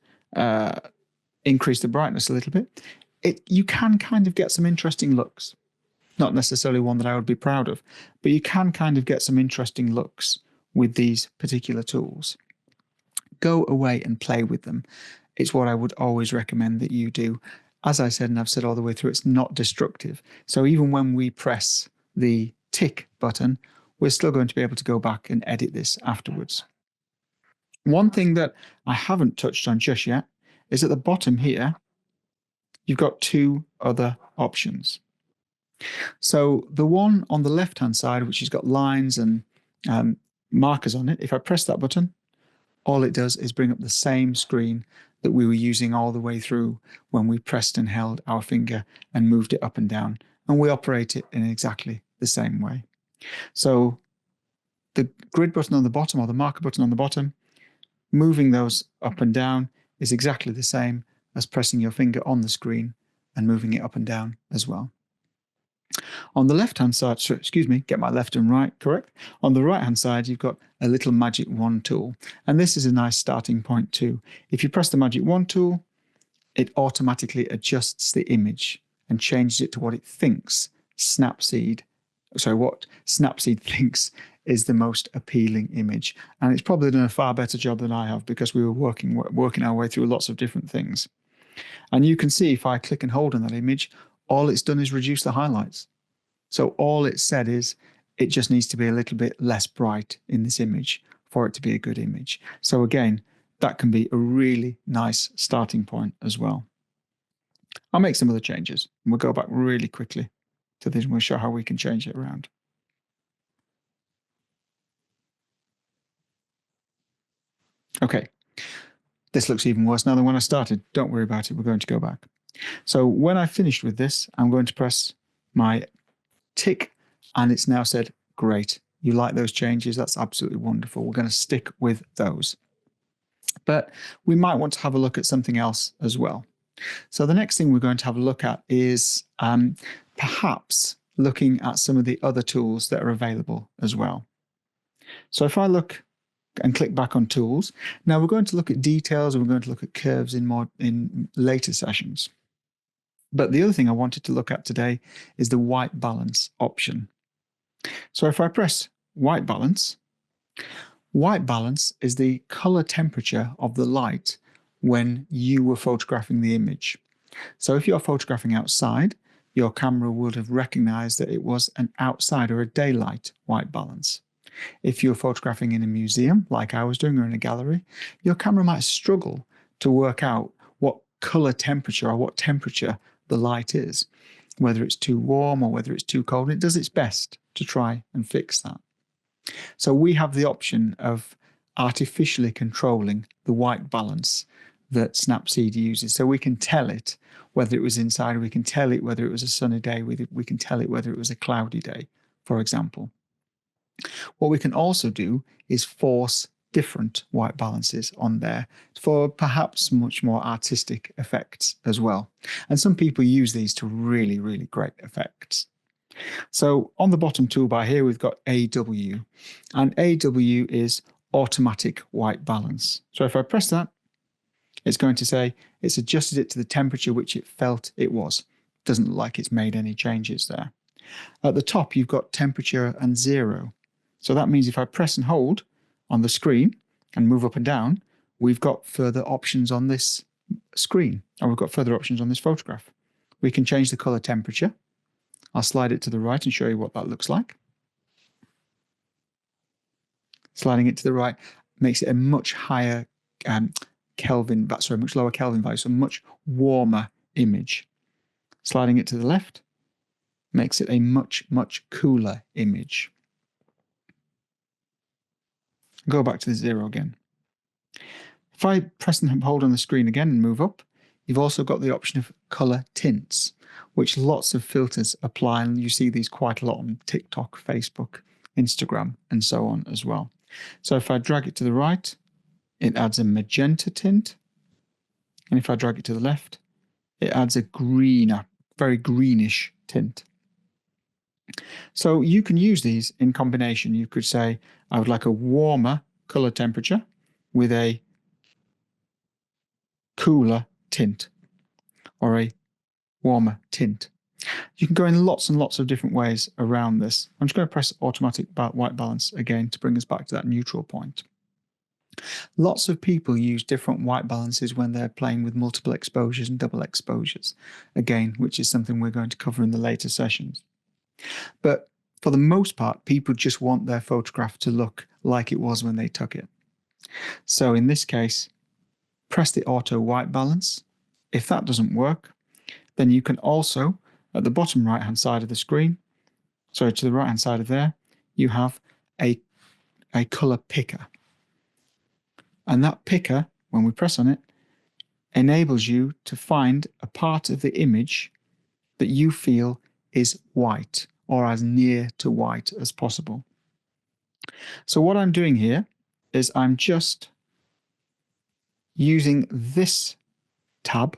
increase the brightness a little bit, you can kind of get some interesting looks. Not necessarily one that I would be proud of, but you can kind of get some interesting looks with these particular tools. Go away and play with them. It's what I would always recommend that you do. As I said, and I've said all the way through, it's not destructive. So even when we press the tick button, we're still going to be able to go back and edit this afterwards. One thing that I haven't touched on just yet is at the bottom here, you've got two other options. So the one on the left-hand side, which has got lines and markers on it, if I press that button, all it does is bring up the same screen that we were using all the way through when we pressed and held our finger and moved it up and down. And we operate it in exactly the same way. So the grid button on the bottom, or the marker button on the bottom, moving those up and down is exactly the same as pressing your finger on the screen and moving it up and down as well. On the left-hand side, so excuse me, get my left and right correct. On the right-hand side, you've got a little magic wand tool. And this is a nice starting point too. If you press the magic wand tool, it automatically adjusts the image and changes it to what it thinks Snapseed so what Snapseed thinks is the most appealing image. And it's probably done a far better job than I have, because we were working our way through lots of different things. And you can see if I click and hold on that image, all it's done is reduce the highlights. So all it said is it just needs to be a little bit less bright in this image for it to be a good image. So again, that can be a really nice starting point as well. I'll make some other changes, and we'll go back really quickly to this, and we'll show how we can change it around. Okay, this looks even worse now than when I started. Don't worry about it, we're going to go back. So when I finished with this, I'm going to press my tick, and it's now said, great, you like those changes, that's absolutely wonderful. We're going to stick with those. But we might want to have a look at something else as well. So the next thing we're going to have a look at is perhaps looking at some of the other tools that are available as well. So if I look and click back on tools, now we're going to look at details, and we're going to look at curves in later sessions. But the other thing I wanted to look at today is the white balance option. So if I press white balance is the color temperature of the light when you were photographing the image. So if you're photographing outside, your camera would have recognized that it was an outside or a daylight white balance. If you're photographing in a museum, like I was doing, or in a gallery, your camera might struggle to work out what color temperature or what temperature the light is, whether it's too warm or whether it's too cold. It does its best to try and fix that. So we have the option of artificially controlling the white balance that Snapseed uses. So we can tell it whether it was inside, we can tell it whether it was a sunny day, we can tell it whether it was a cloudy day, for example. What we can also do is force different white balances on there for perhaps much more artistic effects as well. And some people use these to really, really great effects. So on the bottom toolbar here, we've got AW, and AW is automatic white balance. So if I press that, it's going to say it's adjusted it to the temperature which it felt it was. Doesn't look like it's made any changes there. At the top, you've got temperature and 0. So that means if I press and hold on the screen and move up and down, we've got further options on this screen, or we've got further options on this photograph. We can change the color temperature. I'll slide it to the right and show you what that looks like. Sliding it to the right makes it a much higher much lower Kelvin value, so much warmer image. Sliding it to the left makes it a much, much cooler image. Go back to the 0 again. If I press and hold on the screen again and move up, you've also got the option of color tints, which lots of filters apply, and you see these quite a lot on TikTok, Facebook, Instagram, and so on as well. So if I drag it to the right, it adds a magenta tint, and if I drag it to the left, it adds a greener, very greenish tint. So you can use these in combination. You could say, I would like a warmer color temperature with a cooler tint, or a warmer tint. You can go in lots and lots of different ways around this. I'm just going to press automatic white balance again to bring us back to that neutral point. Lots of people use different white balances when they're playing with multiple exposures and double exposures, again, which is something we're going to cover in the later sessions. But for the most part, people just want their photograph to look like it was when they took it. So in this case, press the auto white balance. If that doesn't work, then you can also, at the bottom right hand side of the screen, sorry, to the right hand side of there, you have a color picker. And that picker, when we press on it, enables you to find a part of the image that you feel is white, or as near to white as possible. So what I'm doing here is I'm just using this tab,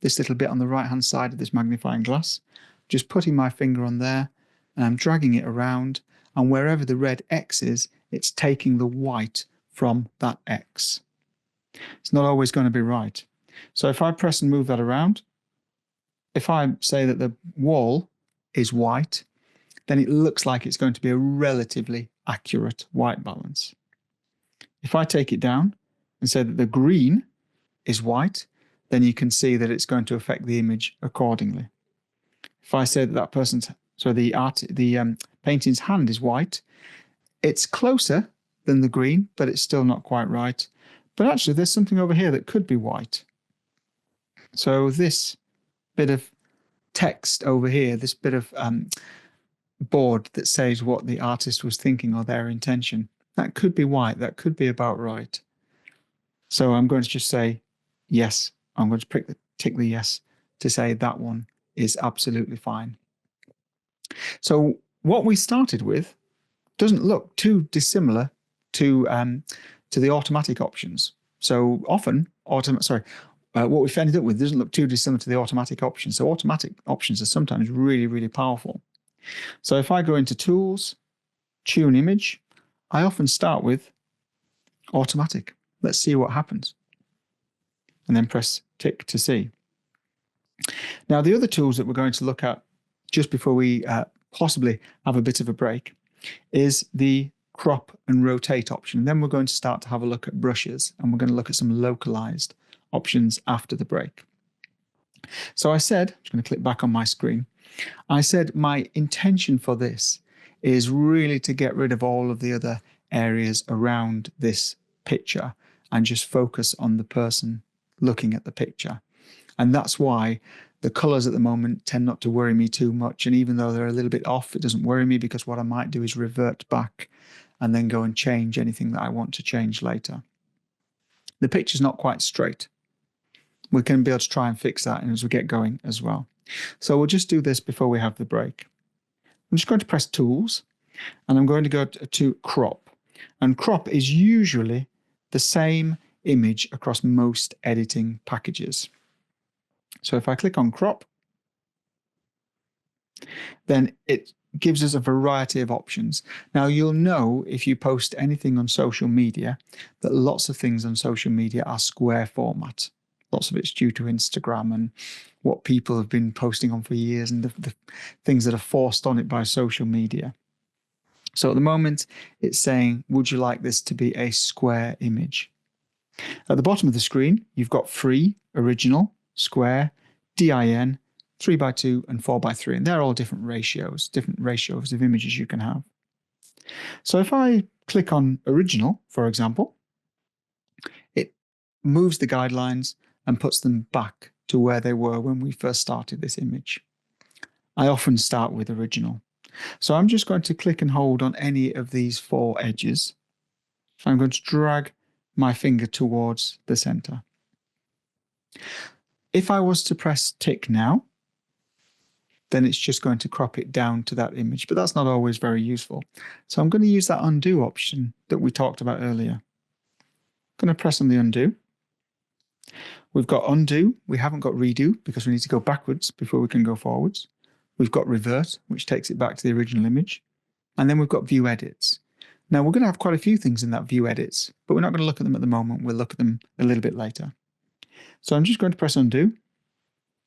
this little bit on the right hand side of this magnifying glass, just putting my finger on there, and I'm dragging it around, and wherever the red X is, it's taking the white from that X. It's not always going to be right. So if I press and move that around, if I say that the wall is white, then it looks like it's going to be a relatively accurate white balance. If I take it down and say that the green is white, then you can see that it's going to affect the image accordingly. If I say that that person's, so the painting's hand is white, it's closer than the green, but it's still not quite right. But actually, there's something over here that could be white. So this bit of text over here, this bit of board that says what the artist was thinking or their intention, that could be white. That could be about right. So I'm going to just say yes. I'm going to tick the yes to say that one is absolutely fine. So what we started with doesn't look too dissimilar to the automatic options. So often, what we've ended up with doesn't look too dissimilar to the automatic options. So automatic options are sometimes really, really powerful. So if I go into Tools, Tune Image, I often start with automatic. Let's see what happens. And then press tick to see. Now, the other tools that we're going to look at just before we possibly have a bit of a break is the crop and rotate option. And then we're going to start to have a look at brushes, and we're going to look at some localized options after the break. So I said, I'm just going to click back on my screen. I said my intention for this is really to get rid of all of the other areas around this picture and just focus on the person looking at the picture. And that's why the colors at the moment tend not to worry me too much. And even though they're a little bit off, it doesn't worry me, because what I might do is revert back and then go and change anything that I want to change later. The picture's not quite straight. We're going to be able to try and fix that as we get going as well. So we'll just do this before we have the break. I'm just going to press Tools, and I'm going to go to Crop. And crop is usually the same image across most editing packages. So if I click on Crop, then it gives us a variety of options. Now, you'll know if you post anything on social media that lots of things on social media are square format. Lots of it's due to Instagram and what people have been posting on for years, and the things that are forced on it by social media. So at the moment, it's saying, would you like this to be a square image? At the bottom of the screen, you've got free, original, square, DIN, 3x2 and 4x3, and they're all different ratios of images you can have. So if I click on original, for example, it moves the guidelines and puts them back to where they were when we first started this image. I often start with original. So I'm just going to click and hold on any of these four edges. So I'm going to drag my finger towards the center. If I was to press tick now, then it's just going to crop it down to that image, but that's not always very useful. So I'm going to use that undo option that we talked about earlier. I'm going to press on the undo. We've got undo, we haven't got redo because we need to go backwards before we can go forwards. We've got revert, which takes it back to the original image. And then we've got view edits. Now we're going to have quite a few things in that view edits, but we're not going to look at them at the moment. We'll look at them a little bit later. So I'm just going to press undo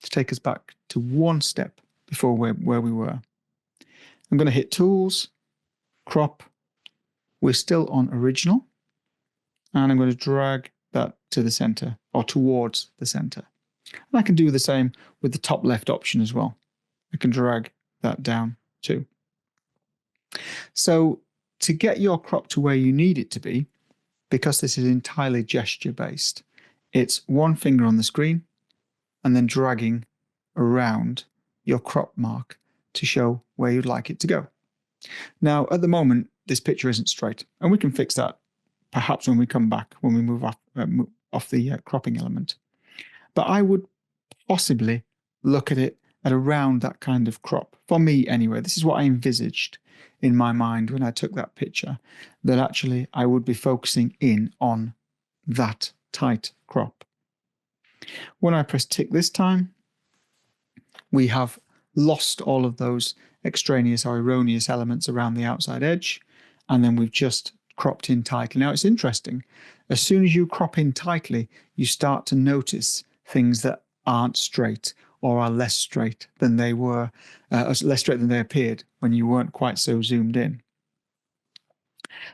to take us back to one step before where we were. I'm going to hit Tools, Crop. We're still on Original. And I'm going to drag that to the center or towards the center. And I can do the same with the top left option as well. I can drag that down too. So to get your crop to where you need it to be, because this is entirely gesture based, it's one finger on the screen and then dragging around your crop mark to show where you'd like it to go. Now, at the moment, this picture isn't straight, and we can fix that perhaps when we come back, when we move off the cropping element. But I would possibly look at it at around that kind of crop. For me, anyway, this is what I envisaged in my mind when I took that picture, that actually I would be focusing in on that tight crop. When I press tick this time, we have lost all of those extraneous or erroneous elements around the outside edge, and then we've just cropped in tightly. Now, it's interesting. As soon as you crop in tightly, you start to notice things that aren't straight or are less straight than they were, less straight than they appeared when you weren't quite so zoomed in.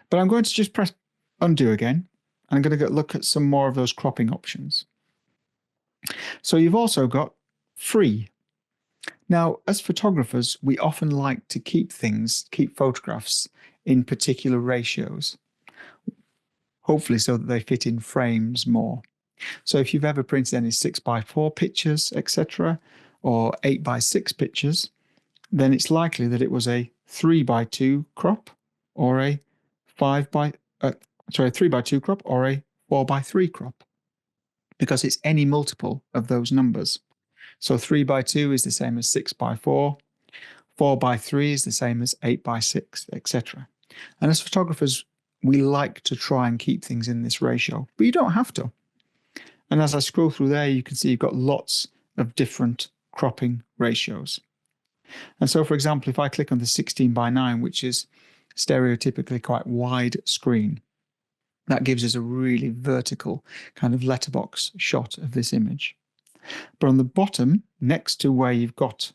But I'm going to just press undo again, and I'm going to look at some more of those cropping options. So you've also got free. Now, as photographers, we often like to keep photographs in particular ratios, hopefully so that they fit in frames more. So if you've ever printed any 6x4 pictures, etc., or 8x6 pictures, then it's likely that it was a 3x2 crop or a 3x2 crop or a 4x3 crop, because it's any multiple of those numbers. So 3x2 is the same as 6x4, 4x3 is the same as 8x6, etc. And as photographers, we like to try and keep things in this ratio, but you don't have to. And as I scroll through there, you can see you've got lots of different cropping ratios. And so, for example, if I click on the 16:9, which is stereotypically quite wide screen, that gives us a really vertical kind of letterbox shot of this image. But on the bottom, next to where you've got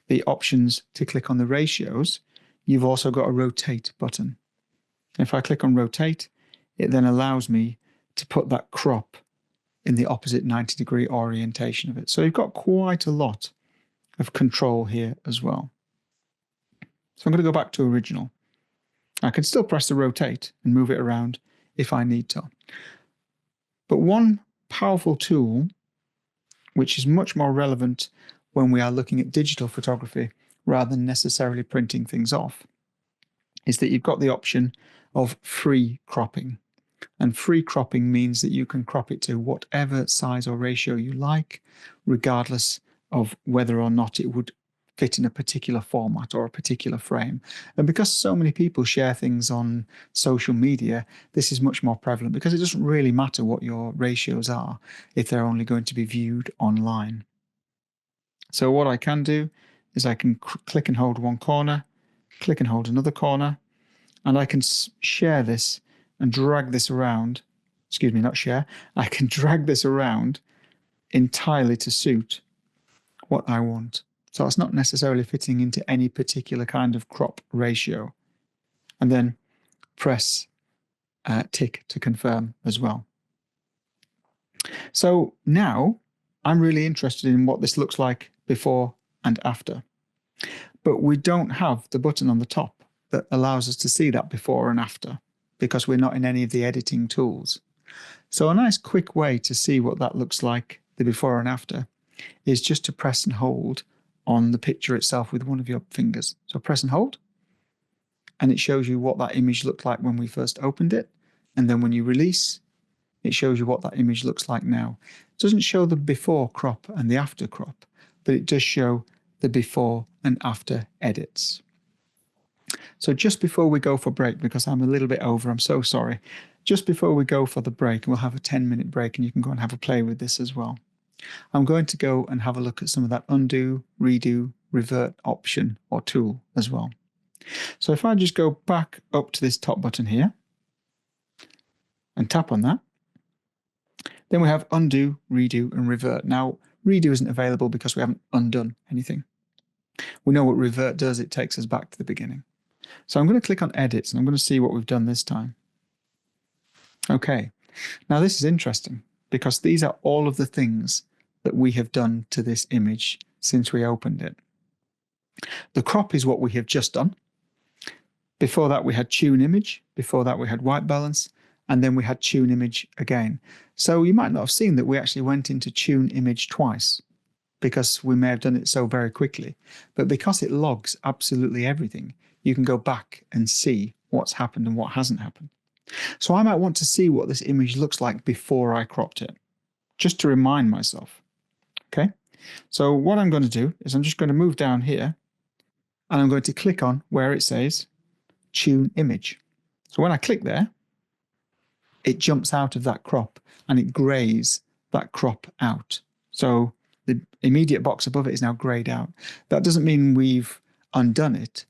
the options to click on the ratios, you've also got a rotate button. If I click on rotate, it then allows me to put that crop in the opposite 90-degree orientation of it. So you've got quite a lot of control here as well. So I'm going to go back to original. I can still press the rotate and move it around if I need to. But one powerful tool, which is much more relevant when we are looking at digital photography rather than necessarily printing things off, is that you've got the option of free cropping. And free cropping means that you can crop it to whatever size or ratio you like, regardless of whether or not it would fit in a particular format or a particular frame. And because so many people share things on social media, this is much more prevalent because it doesn't really matter what your ratios are if they're only going to be viewed online. So what I can do is I can click and hold one corner, click and hold another corner, and I can share this and drag this around. Excuse me, not share. I can drag this around entirely to suit what I want. So it's not necessarily fitting into any particular kind of crop ratio. And then press tick to confirm as well. So now I'm really interested in what this looks like before and after. But we don't have the button on the top that allows us to see that before and after, because we're not in any of the editing tools. So a nice quick way to see what that looks like, the before and after, is just to press and hold on the picture itself with one of your fingers. So press and hold, and it shows you what that image looked like when we first opened it. And then when you release, it shows you what that image looks like now. It doesn't show the before crop and the after crop, but it does show the before and after edits. So just before we go for break, because I'm a little bit over, I'm so sorry. Just before we go for the break, we'll have a 10-minute break and you can go and have a play with this as well. I'm going to go and have a look at some of that undo, redo, revert option or tool as well. So if I just go back up to this top button here and tap on that, then we have undo, redo and revert. Now, redo isn't available because we haven't undone anything. We know what revert does, it takes us back to the beginning. So I'm going to click on edits and I'm going to see what we've done this time. Okay, now this is interesting because these are all of the things that we have done to this image since we opened it. The crop is what we have just done. Before that we had tune image, before that we had white balance, and then we had tune image again. So you might not have seen that we actually went into tune image twice because we may have done it so very quickly. But because it logs absolutely everything, you can go back and see what's happened and what hasn't happened. So I might want to see what this image looks like before I cropped it, just to remind myself. Okay, so what I'm going to do is I'm just going to move down here and I'm going to click on where it says tune image. So when I click there, it jumps out of that crop and it grays that crop out. So the immediate box above it is now grayed out. That doesn't mean we've undone it.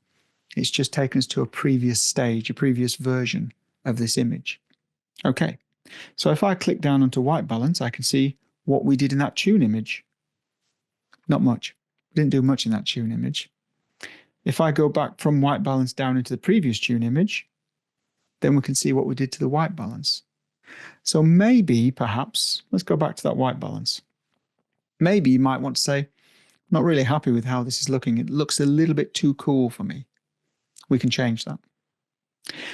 It's just taken us to a previous stage, a previous version of this image. Okay, so if I click down onto white balance, I can see what we did in that tune image. Not much. We didn't do much in that tune image. If I go back from white balance down into the previous tune image, then we can see what we did to the white balance. So maybe, perhaps, let's go back to that white balance. Maybe you might want to say, not really happy with how this is looking. It looks a little bit too cool for me. We can change that.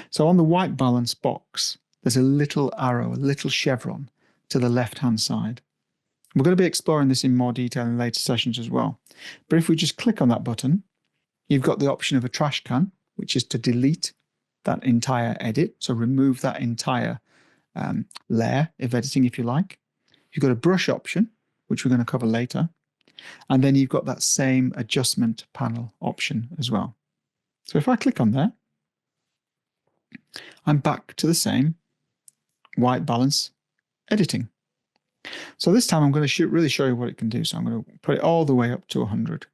So on the white balance box, there's a little arrow, a little chevron to the left-hand side. We're going to be exploring this in more detail in later sessions as well. But if we just click on that button, you've got the option of a trash can, which is to delete that entire edit. So remove that entire layer of editing, if you like. You've got a brush option, which we're going to cover later. And then you've got that same adjustment panel option as well. So if I click on there, I'm back to the same white balance editing. So this time I'm going to really show you what it can do. So I'm going to put it all the way up to 100.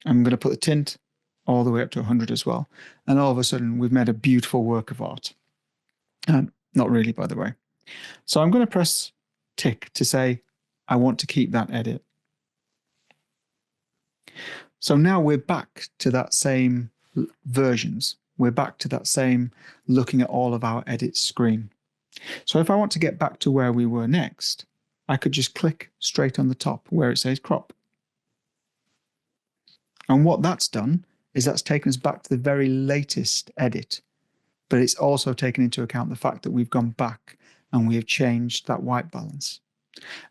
I'm going to put the tint all the way up to 100 as well. And all of a sudden we've made a beautiful work of art. Not really, by the way. So I'm going to press tick to say I want to keep that edit. So now we're back to that same versions. We're back to that same looking at all of our edits screen. So if I want to get back to where we were next, I could just click straight on the top where it says crop. And what that's done is that's taken us back to the very latest edit, but it's also taken into account the fact that we've gone back and we have changed that white balance.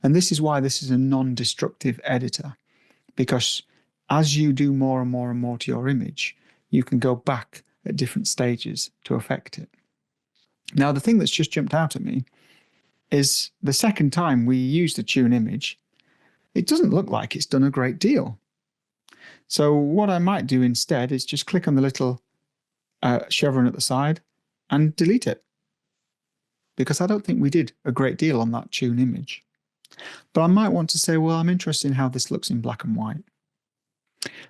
And this is why this is a non-destructive editor, because as you do more and more and more to your image, you can go back at different stages to affect it. Now, the thing that's just jumped out at me is the second time we used a tune image, it doesn't look like it's done a great deal. So what I might do instead is just click on the little chevron at the side and delete it, because I don't think we did a great deal on that tune image. But I might want to say, well, I'm interested in how this looks in black and white.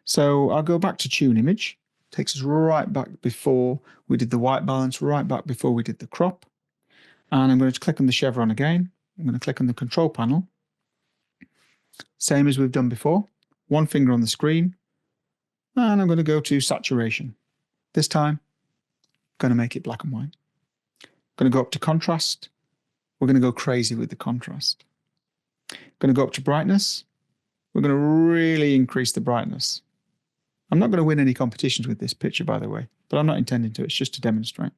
So I'll go back to tune image. Takes us right back before we did the white balance, right back before we did the crop. And I'm going to click on the chevron again. I'm going to click on the control panel. Same as we've done before. One finger on the screen. And I'm going to go to saturation. This time, I'm going to make it black and white. I'm going to go up to contrast. We're going to go crazy with the contrast. I'm going to go up to brightness. We're going to really increase the brightness. I'm not going to win any competitions with this picture, by the way, but I'm not intending to. It's just to demonstrate.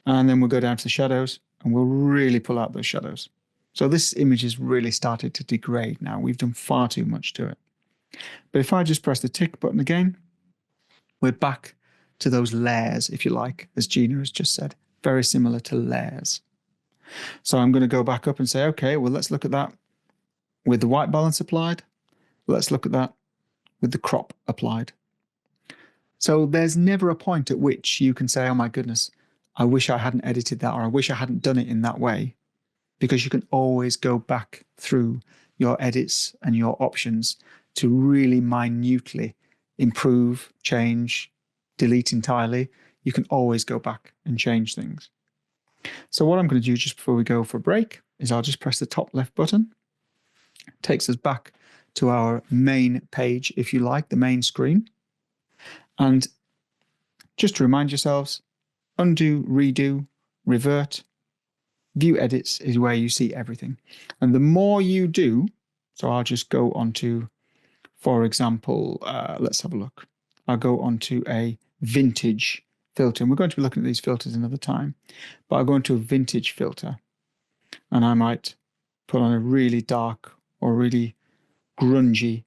And then we'll go down to the shadows and we'll really pull out those shadows. So this image has really started to degrade now. We've done far too much to it. But if I just press the tick button again, we're back to those layers, if you like, as Gina has just said, very similar to layers. So I'm going to go back up and say, okay, well, let's look at that with the white balance applied. Let's look at that with the crop applied. So there's never a point at which you can say, oh my goodness, I wish I hadn't edited that, or I wish I hadn't done it in that way, because you can always go back through your edits and your options to really minutely improve, change, delete entirely. You can always go back and change things. So what I'm going to do just before we go for a break is I'll just press the top left button. It takes us back to our main page, if you like, the main screen. And just to remind yourselves, undo, redo, revert, view edits is where you see everything. And the more you do, so I'll just go on to, for example, let's have a look. I'll go on to a vintage filter. And we're going to be looking at these filters another time, but I'll go into a vintage filter and I might put on a really dark or really grungy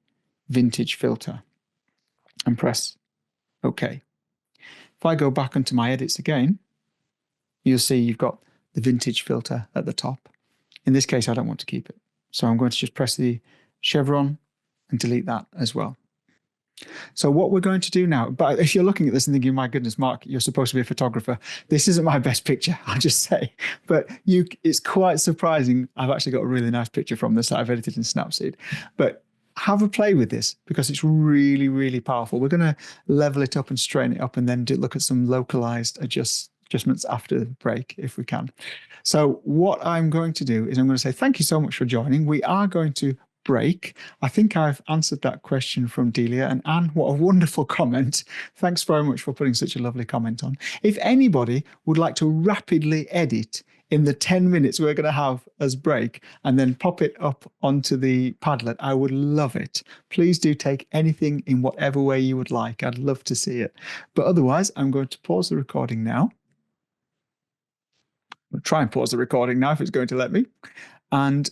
vintage filter and press OK. If I go back onto my edits again, you'll see you've got the vintage filter at the top. In this case, I don't want to keep it. So I'm going to just press the chevron and delete that as well. So what we're going to do now, but if you're looking at this and thinking, my goodness, Mark, you're supposed to be a photographer. This isn't my best picture, I'll just say. But it's quite surprising. I've actually got a really nice picture from this that I've edited in Snapseed. But have a play with this because it's really, really powerful. We're going to level it up and straighten it up and then look at some localized adjustments after the break if we can. So what I'm going to do is I'm going to say thank you so much for joining. We are going to break? I think I've answered that question from Delia. And Anne, what a wonderful comment. Thanks very much for putting such a lovely comment on. If anybody would like to rapidly edit in the 10 minutes we're going to have as break and then pop it up onto the Padlet, I would love it. Please do take anything in whatever way you would like. I'd love to see it. But otherwise, I'm going to pause the recording now. I'll try and pause the recording now if it's going to let me. And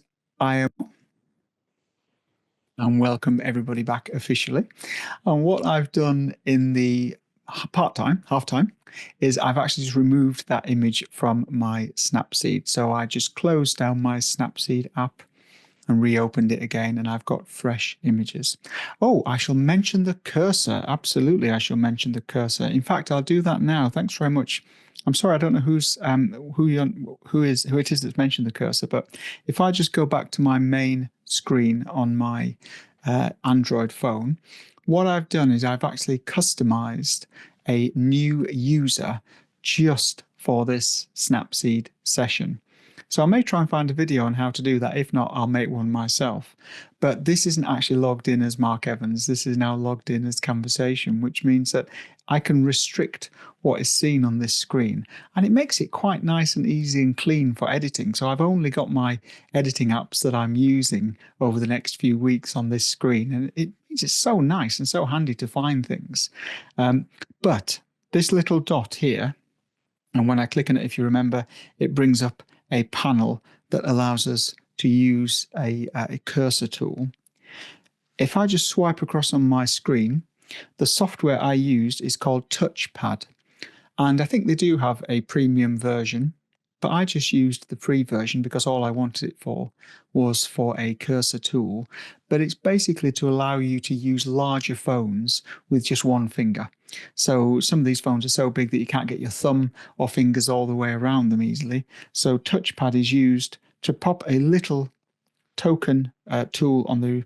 welcome everybody back officially. And what I've done in the half-time, is I've actually just removed that image from my Snapseed. So I just closed down my Snapseed app and reopened it again, and I've got fresh images. Oh, I shall mention the cursor. Absolutely, I shall mention the cursor. In fact, I'll do that now. Thanks very much. I'm sorry, I don't know who it is that's mentioned the cursor, but if I just go back to my main screen on my Android phone, what I've done is I've actually customized a new user just for this Snapseed session. So I may try and find a video on how to do that. If not, I'll make one myself. But this isn't actually logged in as Mark Evans. This is now logged in as Camversation, which means that I can restrict what is seen on this screen. And it makes it quite nice and easy and clean for editing. So I've only got my editing apps that I'm using over the next few weeks on this screen. And it's just so nice and so handy to find things. But this little dot here, and when I click on it, if you remember, it brings up a panel that allows us to use a cursor tool. If I just swipe across on my screen, the software I used is called Touchpad. And I think they do have a premium version, but I just used the free version because all I wanted it for was for a cursor tool. But it's basically to allow you to use larger phones with just one finger. So some of these phones are so big that you can't get your thumb or fingers all the way around them easily. So Touchpad is used to pop a little token tool on the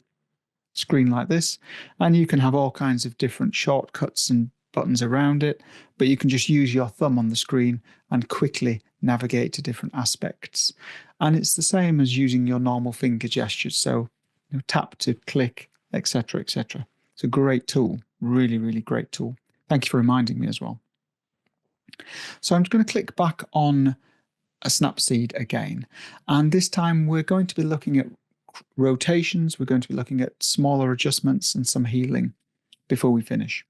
screen like this, and you can have all kinds of different shortcuts and buttons around it, but you can just use your thumb on the screen and quickly navigate to different aspects. And it's the same as using your normal finger gestures, so tap to click, etc., etc. It's a great tool, really, really great tool. Thank you for reminding me as well. So I'm just going to click back on a Snapseed again, and this time we're going to be looking at rotations, we're going to be looking at smaller adjustments and some healing before we finish.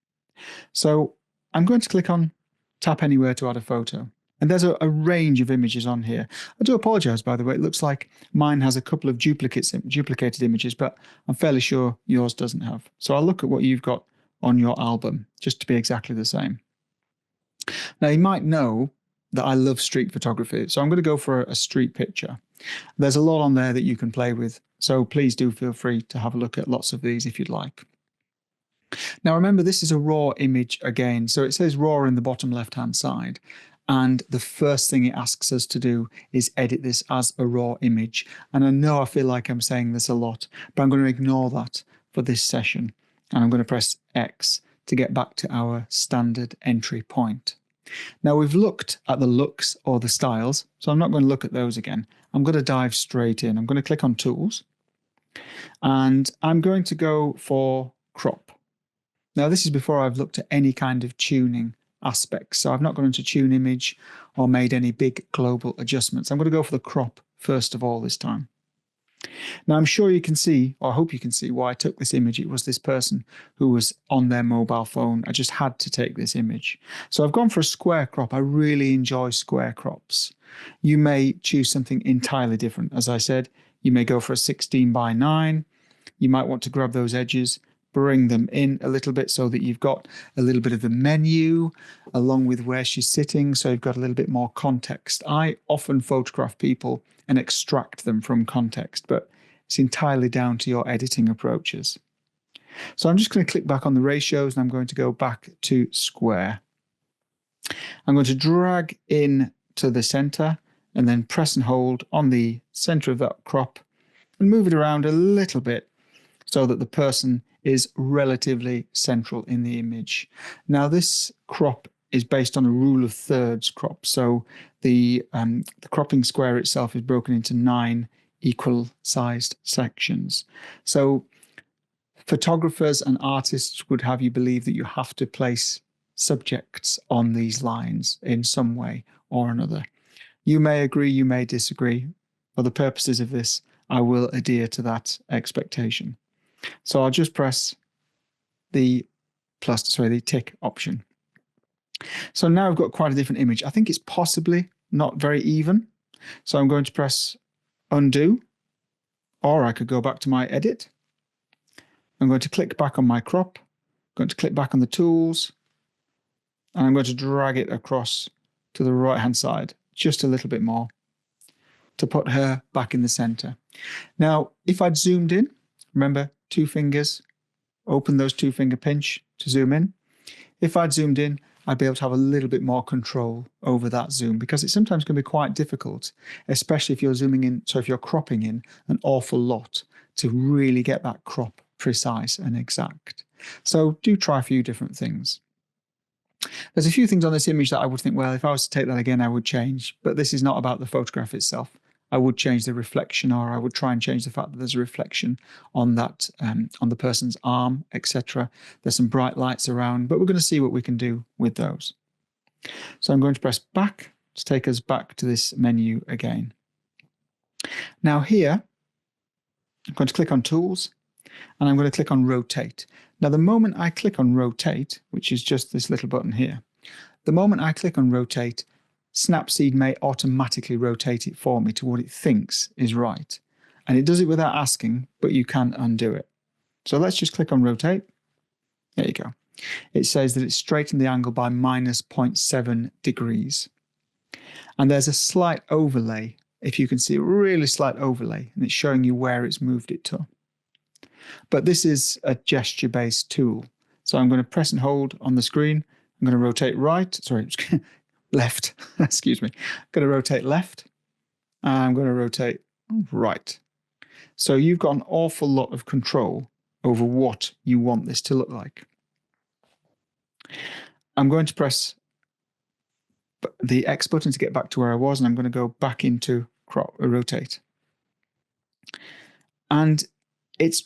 So I'm going to click on Tap Anywhere to add a photo. And there's a range of images on here. I do apologize, by the way. It looks like mine has a couple of duplicated images, but I'm fairly sure yours doesn't have. So I'll look at what you've got on your album, just to be exactly the same. Now, you might know that I love street photography, so I'm going to go for a street picture. There's a lot on there that you can play with, so please do feel free to have a look at lots of these if you'd like. Now remember, this is a raw image again, so it says raw in the bottom left-hand side, and the first thing it asks us to do is edit this as a raw image. And I know I feel like I'm saying this a lot, but I'm going to ignore that for this session, and I'm going to press X to get back to our standard entry point. Now we've looked at the looks or the styles, so I'm not going to look at those again. I'm going to dive straight in. I'm going to click on Tools, and I'm going to go for Crop. Now this is before I've looked at any kind of tuning aspects, so I've not gone into tune image or made any big global adjustments. I'm going to go for the crop first of all this time. Now I'm sure you can see, or I hope you can see, why I took this image. It was this person who was on their mobile phone. I just had to take this image. So I've gone for a square crop. I really enjoy square crops. You may choose something entirely different. As I said, you may go for a 16:9. You might want to grab those edges, bring them in a little bit so that you've got a little bit of the menu along with where she's sitting, so you've got a little bit more context. I often photograph people and extract them from context, but it's entirely down to your editing approaches. So I'm just going to click back on the ratios, and I'm going to go back to square. I'm going to drag in to the center and then press and hold on the center of that crop and move it around a little bit so that the person is relatively central in the image. Now this crop is based on a rule of thirds crop. So the cropping square itself is broken into 9 equal sized sections. So photographers and artists would have you believe that you have to place subjects on these lines in some way or another. You may agree, you may disagree. For the purposes of this, I will adhere to that expectation. So I'll just press the tick option. So now I've got quite a different image. I think it's possibly not very even. So I'm going to press undo, or I could go back to my edit. I'm going to click back on my crop, I'm going to click back on the tools, and I'm going to drag it across to the right-hand side just a little bit more to put her back in the center. Now, if I'd zoomed in, remember 2 fingers, open those 2-finger pinch to zoom in. If I'd zoomed in, I'd be able to have a little bit more control over that zoom, because it sometimes can be quite difficult, especially if you're zooming in, so if you're cropping in an awful lot, to really get that crop precise and exact. So do try a few different things. There's a few things on this image that I would think, well, if I was to take that again, I would change, but this is not about the photograph itself. I would change the reflection, or I would try and change the fact that there's a reflection on that, on the person's arm, etc. There's some bright lights around, but we're going to see what we can do with those. So I'm going to press back to take us back to this menu again. Now here, I'm going to click on Tools, and I'm going to click on Rotate. Now, the moment I click on Rotate, which is just this little button here, the moment I click on Rotate, Snapseed may automatically rotate it for me to what it thinks is right. And it does it without asking, but you can undo it. So let's just click on Rotate. There you go. It says that it's straightened the angle by -0.7 degrees. And there's a slight overlay, if you can see, a really slight overlay, and it's showing you where it's moved it to. But this is a gesture-based tool. So I'm going to press and hold on the screen. I'm going to rotate left, excuse me. I'm going to rotate left, and I'm going to rotate right. So you've got an awful lot of control over what you want this to look like. I'm going to press the X button to get back to where I was, and I'm going to go back into rotate. And it's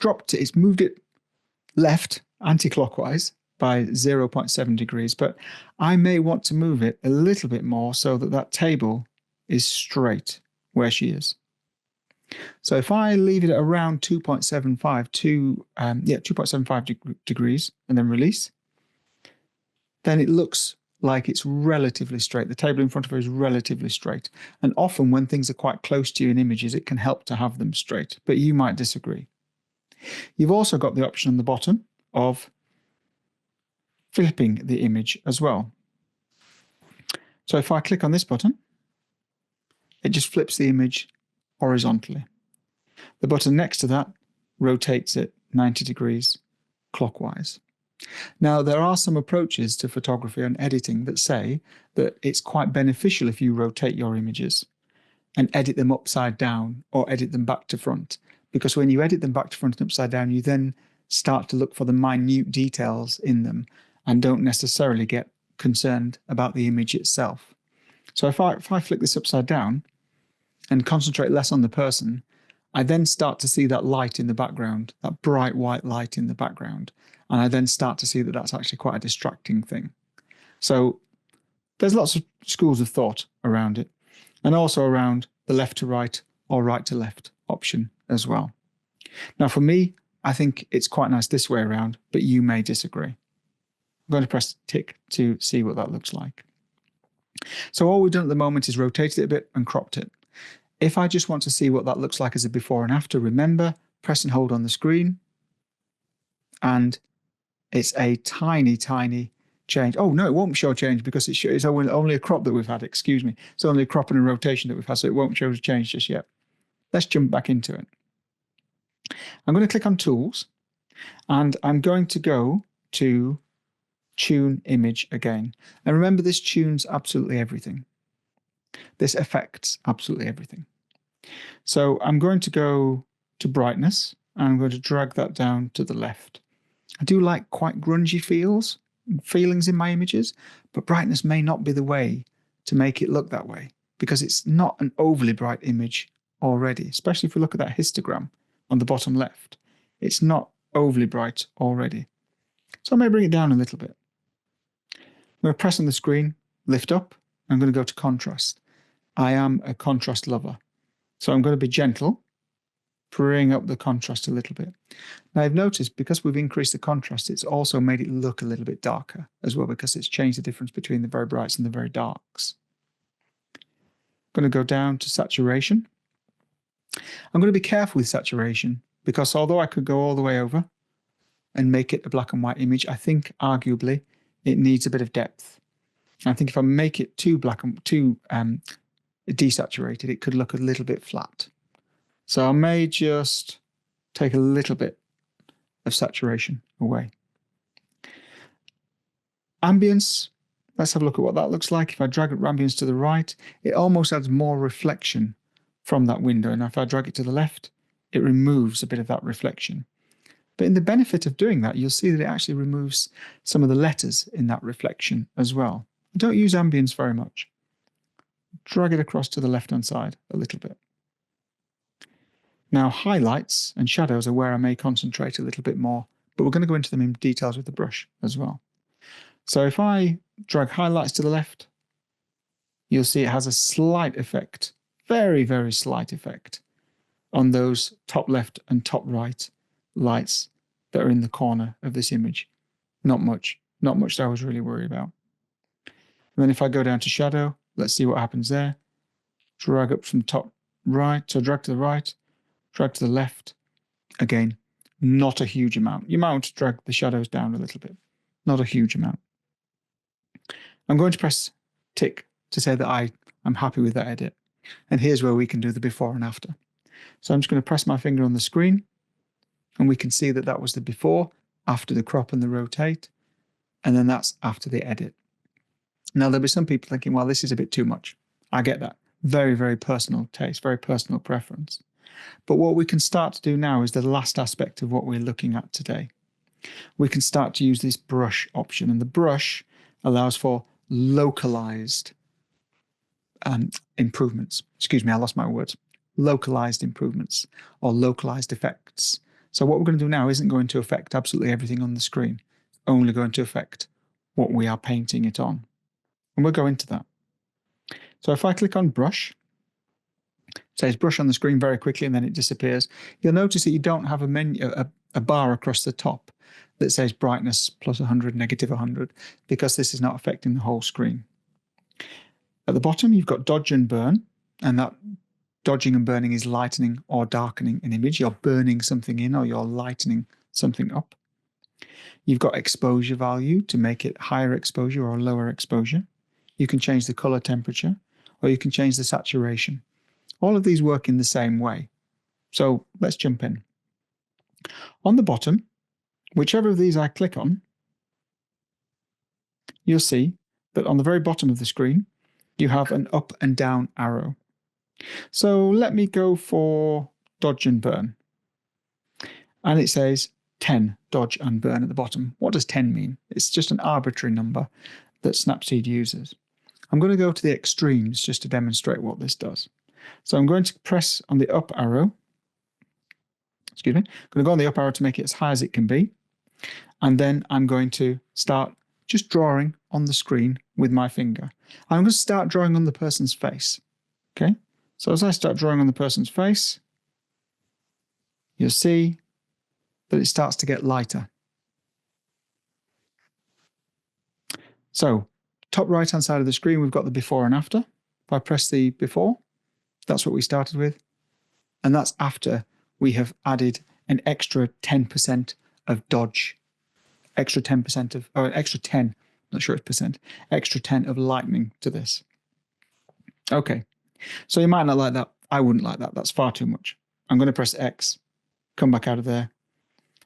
moved it left anti-clockwise by 0.7 degrees, but I may want to move it a little bit more so that that table is straight where she is. So if I leave it at around 2.75 degrees and then release, then it looks like it's relatively straight. The table in front of her is relatively straight. And often when things are quite close to you in images, it can help to have them straight, but you might disagree. You've also got the option on the bottom of flipping the image as well. So if I click on this button, it just flips the image horizontally. The button next to that rotates it 90 degrees clockwise. Now, there are some approaches to photography and editing that say that it's quite beneficial if you rotate your images and edit them upside down or edit them back to front. Because when you edit them back to front and upside down, you then start to look for the minute details in them and don't necessarily get concerned about the image itself. So if I flick this upside down and concentrate less on the person, I then start to see that light in the background, that bright white light in the background. And I then start to see that that's actually quite a distracting thing. So there's lots of schools of thought around it, and also around the left to right or right to left option as well. Now for me, I think it's quite nice this way around, but you may disagree. I'm going to press tick to see what that looks like. So all we've done at the moment is rotated it a bit and cropped it. If I just want to see what that looks like as a before and after, remember, press and hold on the screen, and it's a tiny, tiny change. Oh, no, it won't show a change because it's only a crop that we've had, excuse me. It's only a crop and a rotation that we've had, so it won't show a change just yet. Let's jump back into it. I'm going to click on Tools, and I'm going to go to Tune Image again. And remember, this tunes absolutely everything. This affects absolutely everything. So I'm going to go to Brightness, and I'm going to drag that down to the left. I do like quite grungy feelings in my images, but brightness may not be the way to make it look that way, because it's not an overly bright image already, especially if we look at that histogram on the bottom left. It's not overly bright already. So I may bring it down a little bit. I'm going to press on the screen, lift up. I'm going to go to contrast. I am a contrast lover. So I'm going to be gentle, bring up the contrast a little bit. Now I've noticed because we've increased the contrast, it's also made it look a little bit darker as well because it's changed the difference between the very brights and the very darks. I'm going to go down to saturation. I'm going to be careful with saturation because although I could go all the way over and make it a black and white image, I think arguably it needs a bit of depth. I think if I make it too black and too desaturated, it could look a little bit flat. So I may just take a little bit of saturation away. Ambience, let's have a look at what that looks like. If I drag ambience to the right, it almost adds more reflection from that window. And if I drag it to the left, it removes a bit of that reflection. But in the benefit of doing that, you'll see that it actually removes some of the letters in that reflection as well. I don't use ambience very much. Drag it across to the left-hand side a little bit. Now, highlights and shadows are where I may concentrate a little bit more, but we're going to go into them in details with the brush as well. So if I drag highlights to the left, you'll see it has a slight effect, very, very slight effect on those top left and top right lights that are in the corner of this image. Not much that I was really worried about. And then if I go down to shadow, let's see what happens there. Drag up from top right, so drag to the right, drag to the left. Again, not a huge amount. You might want to drag the shadows down a little bit. Not a huge amount. I'm going to press tick to say that I'm happy with that edit. And here's where we can do the before and after. So I'm just going to press my finger on the screen and we can see that that was the before, after the crop and the rotate, and then that's after the edit. Now, there'll be some people thinking, well, this is a bit too much. I get that. Very, very personal taste, very personal preference. But what we can start to do now is the last aspect of what we're looking at today. We can start to use this brush option, and the brush allows for localized improvements. Excuse me, I lost my words. Localized improvements or localized effects. So what we're going to do now isn't going to affect absolutely everything on the screen. It's only going to affect what we are painting it on. And we'll go into that. So if I click on brush, it says brush on the screen very quickly and then it disappears. You'll notice that you don't have a menu, a bar across the top that says brightness plus 100, negative 100, because this is not affecting the whole screen. At the bottom, you've got dodge and burn, and that dodging and burning is lightening or darkening an image. You're burning something in or you're lightening something up. You've got exposure value to make it higher exposure or lower exposure. You can change the color temperature or you can change the saturation. All of these work in the same way. So let's jump in. On the bottom, whichever of these I click on, you'll see that on the very bottom of the screen, you have an up and down arrow. So let me go for dodge and burn. And it says 10 dodge and burn at the bottom. What does 10 mean? It's just an arbitrary number that Snapseed uses. I'm going to go to the extremes just to demonstrate what this does. So I'm going to press on the up arrow. Excuse me. I'm going to go on the up arrow to make it as high as it can be. And then I'm going to start just drawing on the screen with my finger. I'm going to start drawing on the person's face. Okay. So as I start drawing on the person's face, you'll see that it starts to get lighter. So top right-hand side of the screen, we've got the before and after. If I press the before, that's what we started with. And that's after we have added an extra 10% of dodge, extra 10% of, or extra 10, not sure it's percent, extra 10 of lightening to this. Okay, so you might not like that. I wouldn't like that. That's far too much. I'm going to press X, come back out of there,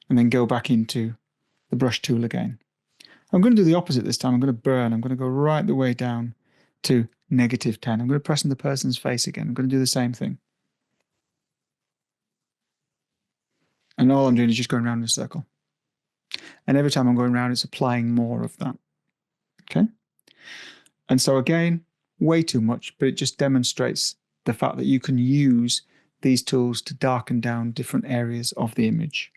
and then go back into the brush tool again. I'm going to do the opposite this time. I'm going to burn. I'm going to go right the way down to -10. I'm going to press on the person's face again. I'm going to do the same thing. And all I'm doing is just going around in a circle. And every time I'm going around, it's applying more of that. Okay? And so again, way too much, but it just demonstrates the fact that you can use these tools to darken down different areas of the image.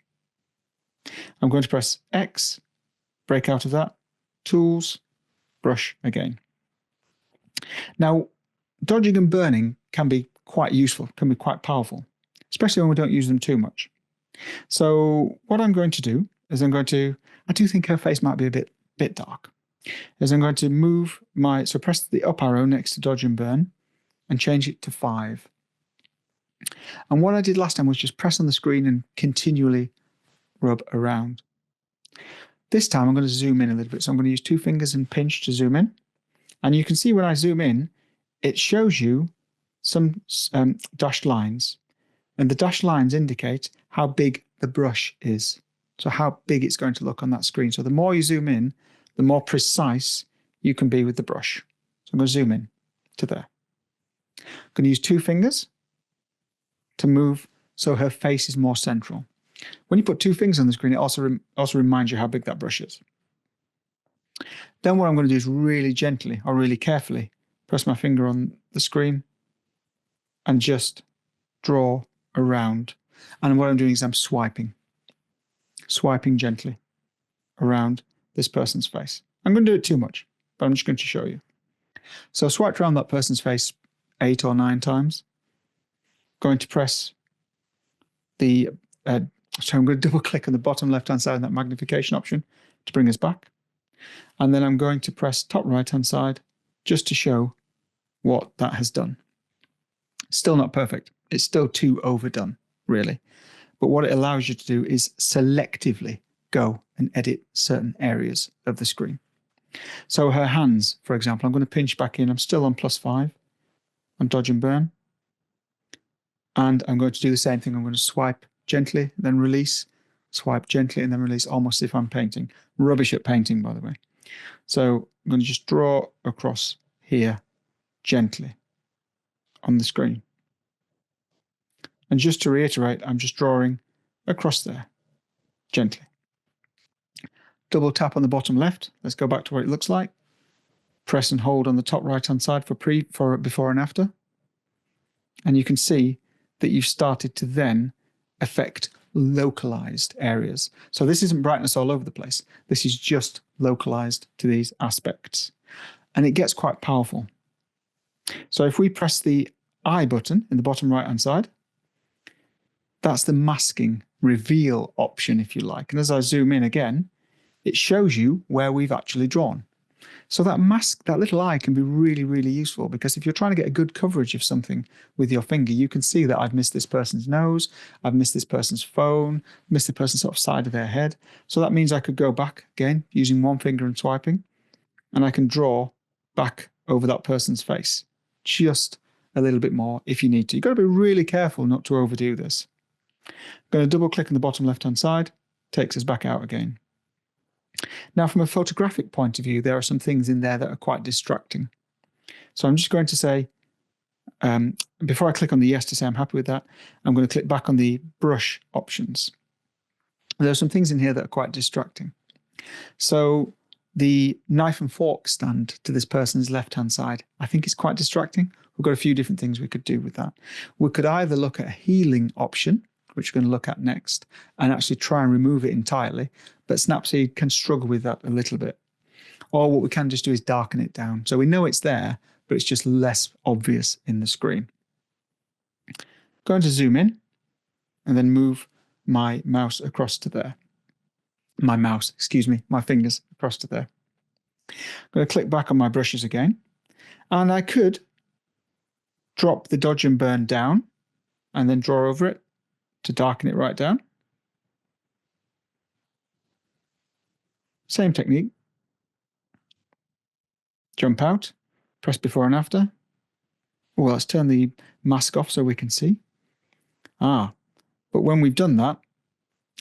I'm going to press X, break out of that, Tools, Brush again. Now, dodging and burning can be quite useful, can be quite powerful, especially when we don't use them too much. So what I'm going to do is I do think her face might be a bit dark, is I'm going to press the up arrow next to dodge and burn and change it to 5. And what I did last time was just press on the screen and continually rub around. This time I'm going to zoom in a little bit. So I'm going to use 2 fingers and pinch to zoom in. And you can see when I zoom in, it shows you some dashed lines. And the dashed lines indicate how big the brush is. So how big it's going to look on that screen. So the more you zoom in, the more precise you can be with the brush. So I'm going to zoom in to there. I'm going to use 2 fingers to move so her face is more central. When you put 2 fingers on the screen, it also reminds you how big that brush is. Then what I'm going to do is really gently or really carefully press my finger on the screen and just draw around. And what I'm doing is I'm swiping gently around this person's face. I'm going to do it too much, but I'm just going to show you. So I swiped around that person's face 8 or 9 times. Going to press the, so I'm going to double click on the bottom left-hand side of that magnification option to bring us back. And then I'm going to press top right-hand side just to show what that has done. Still not perfect. It's still too overdone, really. But what it allows you to do is selectively go and edit certain areas of the screen. So her hands, for example, I'm going to pinch back in. I'm still on +5 on dodge and burn. And I'm going to do the same thing. I'm going to swipe gently, then release, swipe gently, and then release, almost as if I'm painting. Rubbish at painting, by the way. So I'm going to just draw across here gently on the screen. And just to reiterate, I'm just drawing across there gently. Double tap on the bottom left. Let's go back to what it looks like. Press and hold on the top right-hand side for before and after. And you can see that you've started to then affect localized areas. So this isn't brightness all over the place. This is just localized to these aspects. And it gets quite powerful. So if we press the I button in the bottom right-hand side, that's the masking reveal option, if you like. And as I zoom in again, it shows you where we've actually drawn. So that mask, that little eye can be really, really useful, because if you're trying to get a good coverage of something with your finger, you can see that I've missed this person's nose, I've missed this person's phone, missed the person's sort of side of their head. So that means I could go back again using 1 finger and swiping, and I can draw back over that person's face just a little bit more if you need to. You've got to be really careful not to overdo this. I'm going to double click on the bottom left-hand side, takes us back out again. Now, from a photographic point of view, there are some things in there that are quite distracting. So I'm just going to say, before I click on the yes to say I'm happy with that, I'm going to click back on the brush options. There are some things in here that are quite distracting. So the knife and fork stand to this person's left-hand side, I think is quite distracting. We've got a few different things we could do with that. We could either look at a healing option, which we're going to look at next, and actually try and remove it entirely. But Snapseed can struggle with that a little bit. Or what we can just do is darken it down. So we know it's there, but it's just less obvious in the screen. Going to zoom in and then move my mouse across to there. My fingers across to there. I'm going to click back on my brushes again. And I could drop the dodge and burn down and then draw over it to darken it right down. Same technique. Jump out, press before and after. Oh, let's turn the mask off so we can see. But when we've done that,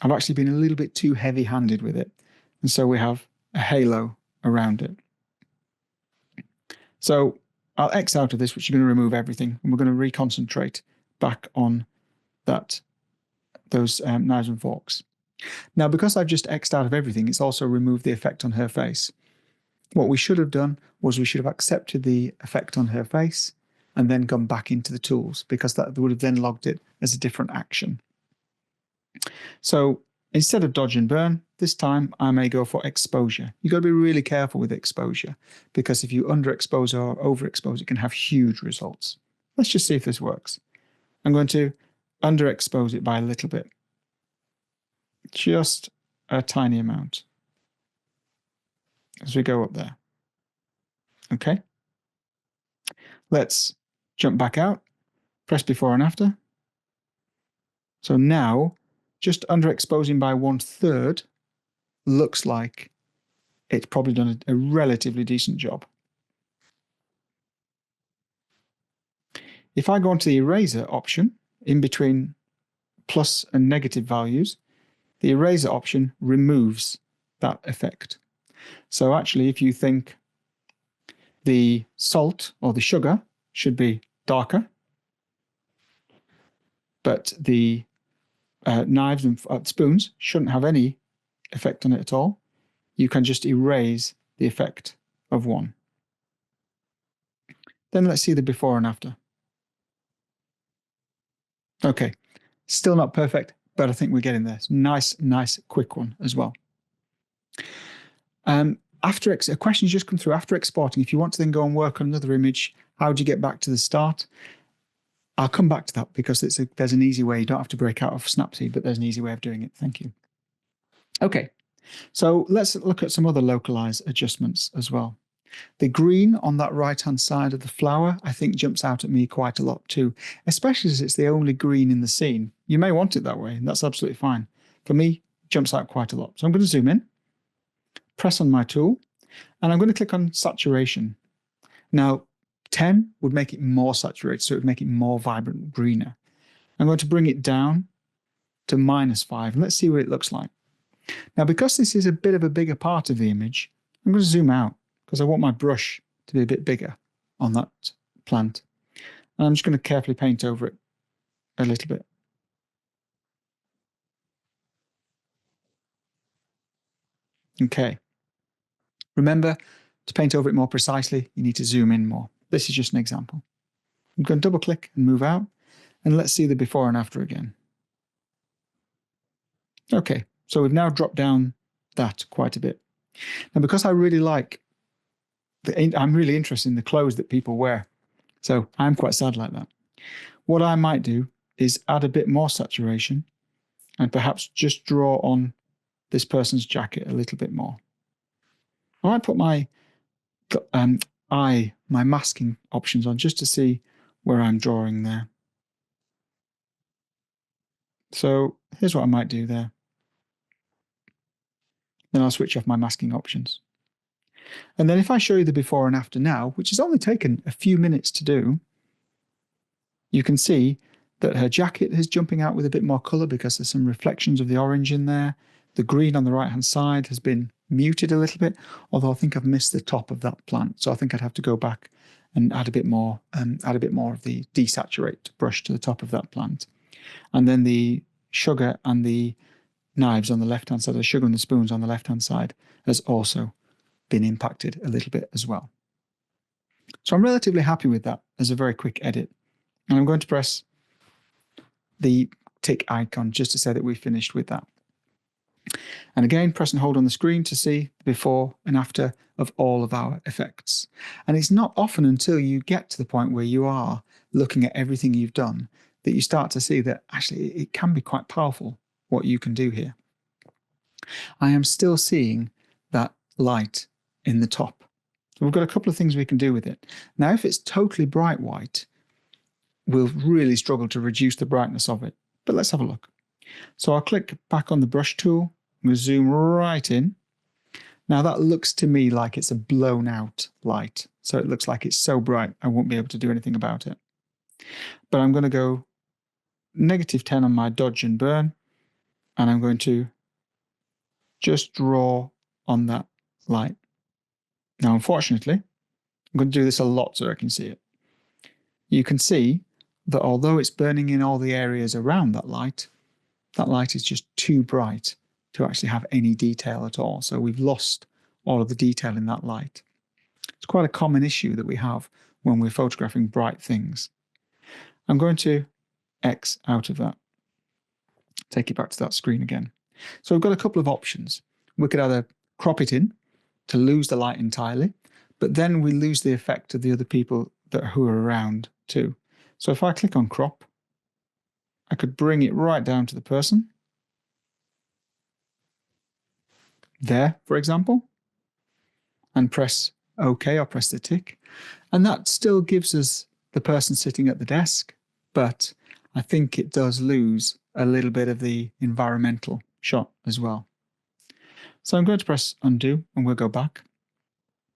I've actually been a little bit too heavy-handed with it. And so we have a halo around it. So I'll X out of this, which is going to remove everything. And we're going to reconcentrate back on those knives and forks. Now, because I've just X'd out of everything, it's also removed the effect on her face. What we should have done was we should have accepted the effect on her face and then gone back into the tools, because that would have then logged it as a different action. So instead of dodge and burn, this time I may go for exposure. You've got to be really careful with exposure, because if you underexpose or overexpose, it can have huge results. Let's just see if this works. I'm going to underexpose it by a little bit, just a tiny amount as we go up there. Okay. Let's jump back out, press before and after. So now, just underexposing by 1/3 looks like it's probably done a relatively decent job. If I go onto the eraser option, in between plus and negative values, the eraser option removes that effect. So actually, if you think the salt or the sugar should be darker, but the knives and spoons shouldn't have any effect on it at all, you can just erase the effect of one. Then let's see the before and after. Okay, still not perfect, but I think we're getting there. Nice, quick one as well. After a question's just come through after exporting. If you want to then go and work on another image, how do you get back to the start? I'll come back to that, because there's an easy way. You don't have to break out of Snapseed, but there's an easy way of doing it. Thank you. Okay, so let's look at some other localized adjustments as well. The green on that right-hand side of the flower, I think, jumps out at me quite a lot too, especially as it's the only green in the scene. You may want it that way, and that's absolutely fine. For me, it jumps out quite a lot. So I'm going to zoom in, press on my tool, and I'm going to click on saturation. Now, 10 would make it more saturated, so it would make it more vibrant, greener. I'm going to bring it down to -5, and let's see what it looks like. Now, because this is a bit of a bigger part of the image, I'm going to zoom out, because I want my brush to be a bit bigger on that plant. And I'm just going to carefully paint over it a little bit. Okay. Remember, to paint over it more precisely, you need to zoom in more. This is just an example. I'm going to double click and move out, and let's see the before and after again. Okay, so we've now dropped down that quite a bit. Now, because I really like I'm really interested in the clothes that people wear, so I'm quite sad like that. What I might do is add a bit more saturation and perhaps just draw on this person's jacket a little bit more. I might put my masking options on just to see where I'm drawing there. So here's what I might do there. Then I'll switch off my masking options. And then if I show you the before and after now, which has only taken a few minutes to do, you can see that her jacket is jumping out with a bit more colour because there's some reflections of the orange in there. The green on the right-hand side has been muted a little bit, although I think I've missed the top of that plant. So I think I'd have to go back and add a bit more of the desaturate brush to the top of that plant. And then the sugar and the knives on the left-hand side, the sugar and the spoons on the left-hand side, has also been impacted a little bit as well. So I'm relatively happy with that as a very quick edit. And I'm going to press the tick icon just to say that we've finished with that. And again, press and hold on the screen to see the before and after of all of our effects. And it's not often until you get to the point where you are looking at everything you've done that you start to see that actually it can be quite powerful what you can do here. I am still seeing that light in the top. So we've got a couple of things we can do with it. Now, if it's totally bright white, we'll really struggle to reduce the brightness of it. But let's have a look. So I'll click back on the brush tool. I'm going to zoom right in. Now that looks to me like it's a blown out light. So it looks like it's so bright I won't be able to do anything about it. But I'm going to go -10 on my dodge and burn. And I'm going to just draw on that light. Now, unfortunately, I'm going to do this a lot so I can see it. You can see that although it's burning in all the areas around that light is just too bright to actually have any detail at all. So we've lost all of the detail in that light. It's quite a common issue that we have when we're photographing bright things. I'm going to X out of that. Take it back to that screen again. So we've got a couple of options. We could either crop it in to lose the light entirely, but then we lose the effect of the other people who are around too. So if I click on crop, I could bring it right down to the person. There, for example, and press OK or press the tick. And that still gives us the person sitting at the desk, but I think it does lose a little bit of the environmental shot as well. So I'm going to press undo and we'll go back.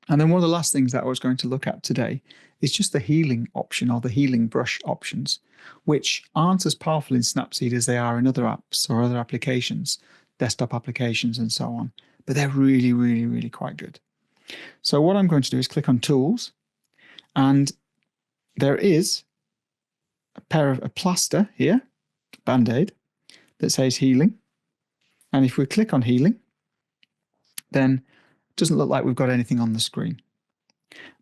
And then one of the last things that I was going to look at today is just the healing option or the healing brush options, which aren't as powerful in Snapseed as they are in other apps or other applications, desktop applications and so on. But they're really, really, really quite good. So what I'm going to do is click on Tools, and there is a plaster here, Band-Aid, that says Healing. And if we click on Healing, then it doesn't look like we've got anything on the screen.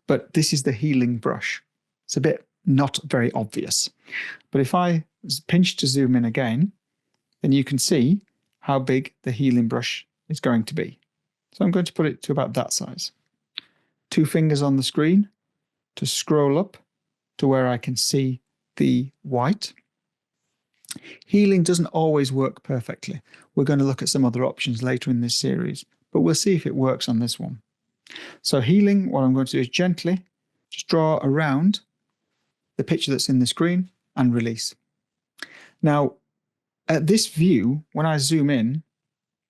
But this is the healing brush. It's a bit not very obvious. But if I pinch to zoom in again, then you can see how big the healing brush is going to be. So I'm going to put it to about that size. 2 fingers on the screen to scroll up to where I can see the white. Healing doesn't always work perfectly. We're going to look at some other options later in this series, but we'll see if it works on this one. So healing, what I'm going to do is gently just draw around the picture that's in the screen and release. Now, at this view, when I zoom in,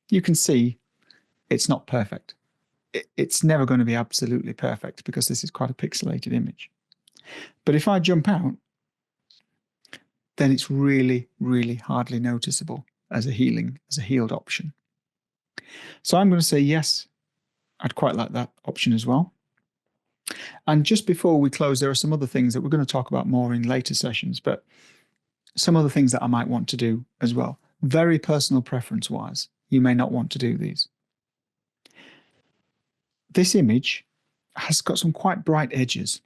you can see it's not perfect. It's never going to be absolutely perfect because this is quite a pixelated image. But if I jump out, then it's really, really hardly noticeable as a healed option. So I'm going to say yes, I'd quite like that option as well. And just before we close, there are some other things that we're going to talk about more in later sessions, but some other things that I might want to do as well. Very personal preference wise, you may not want to do these. This image has got some quite bright edges.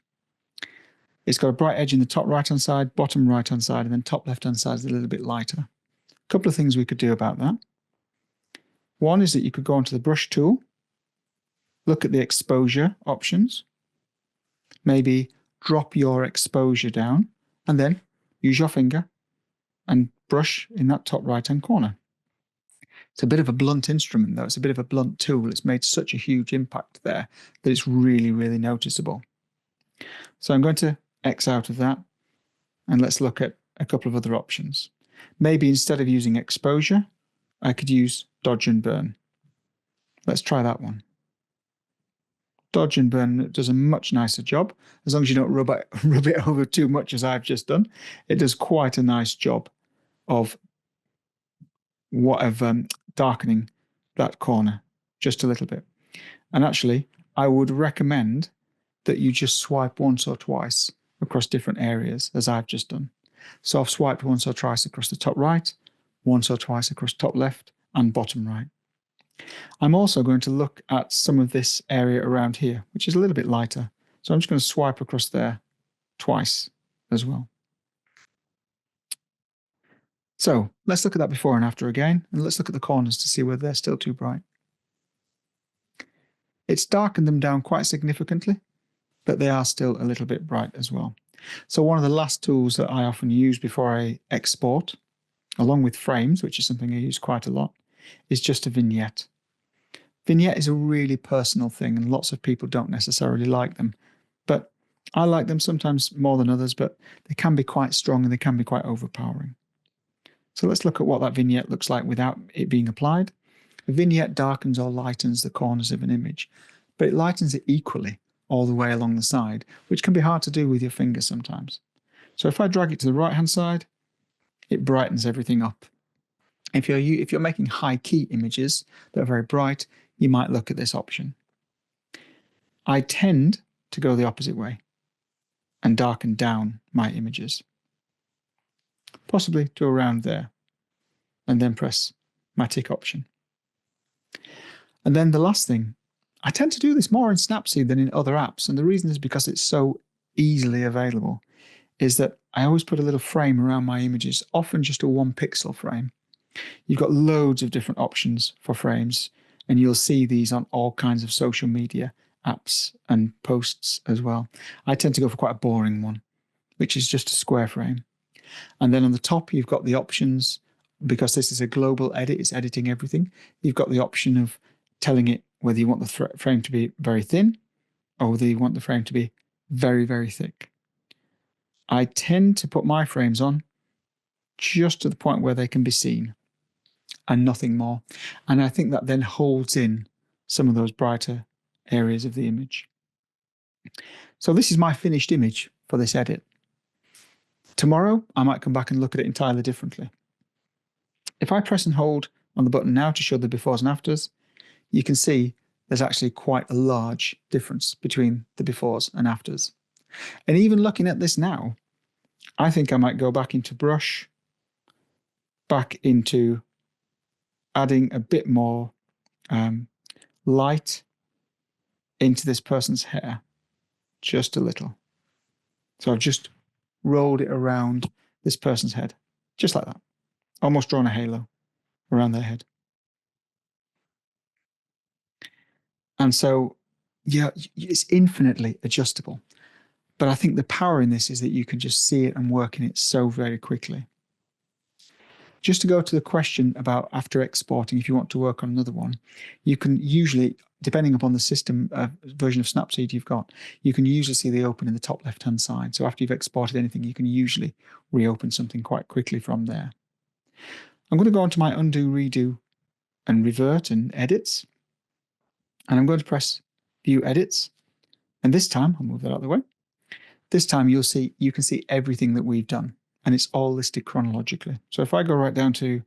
It's got a bright edge in the top right-hand side, bottom right-hand side, and then top left-hand side is a little bit lighter. A couple of things we could do about that. One is that you could go onto the brush tool, look at the exposure options, maybe drop your exposure down, and then use your finger and brush in that top right-hand corner. It's a bit of a blunt instrument though, it's a bit of a blunt tool. It's made such a huge impact there that it's really, really noticeable. So I'm going to X out of that, and let's look at a couple of other options. Maybe instead of using exposure, I could use dodge and burn. Let's try that one. Dodge and burn does a much nicer job, as long as you don't rub it over too much as I've just done. It does quite a nice job of darkening that corner just a little bit. And actually, I would recommend that you just swipe once or twice across different areas, as I've just done. So I've swiped once or twice across the top right, once or twice across top left and bottom right. I'm also going to look at some of this area around here, which is a little bit lighter. So I'm just going to swipe across there twice as well. So let's look at that before and after again, and let's look at the corners to see whether they're still too bright. It's darkened them down quite significantly, but they are still a little bit bright as well. So one of the last tools that I often use before I export, along with frames, which is something I use quite a lot, is just a vignette. Vignette is a really personal thing, and lots of people don't necessarily like them. But I like them sometimes more than others, but they can be quite strong and they can be quite overpowering. So let's look at what that vignette looks like without it being applied. A vignette darkens or lightens the corners of an image, but it lightens it equally all the way along the side, which can be hard to do with your finger sometimes. So if I drag it to the right-hand side, it brightens everything up. If you're making high-key images that are very bright, you might look at this option. I tend to go the opposite way and darken down my images, possibly to around there, and then press my tick option. And then the last thing, I tend to do this more in Snapseed than in other apps, and the reason is because it's so easily available is that I always put a little frame around my images, often just a 1 pixel frame. You've got loads of different options for frames, and you'll see these on all kinds of social media apps and posts as well. I tend to go for quite a boring one, which is just a square frame. And then on the top, you've got the options, because this is a global edit, it's editing everything. You've got the option of telling it whether you want the frame to be very thin or whether you want the frame to be very, very thick. I tend to put my frames on just to the point where they can be seen and nothing more. And I think that then holds in some of those brighter areas of the image. So this is my finished image for this edit. Tomorrow, I might come back and look at it entirely differently. If I press and hold on the button now to show the befores and afters, you can see there's actually quite a large difference between the befores and afters. And even looking at this now, I think I might go back into brush, back into adding a bit more light into this person's hair, just a little. So I've just rolled it around this person's head, just like that. Almost drawn a halo around their head. And so, yeah, it's infinitely adjustable. But I think the power in this is that you can just see it and work in it so very quickly. Just to go to the question about after exporting, if you want to work on another one, you can usually, depending upon the system version of Snapseed you've got, you can usually see the open in the top left-hand side. So after you've exported anything, you can usually reopen something quite quickly from there. I'm going to go on to my undo, redo, and revert and edits. And I'm going to press view edits. And this time, I'll move that out of the way. This time you can see everything that we've done, and it's all listed chronologically. So if I go right down to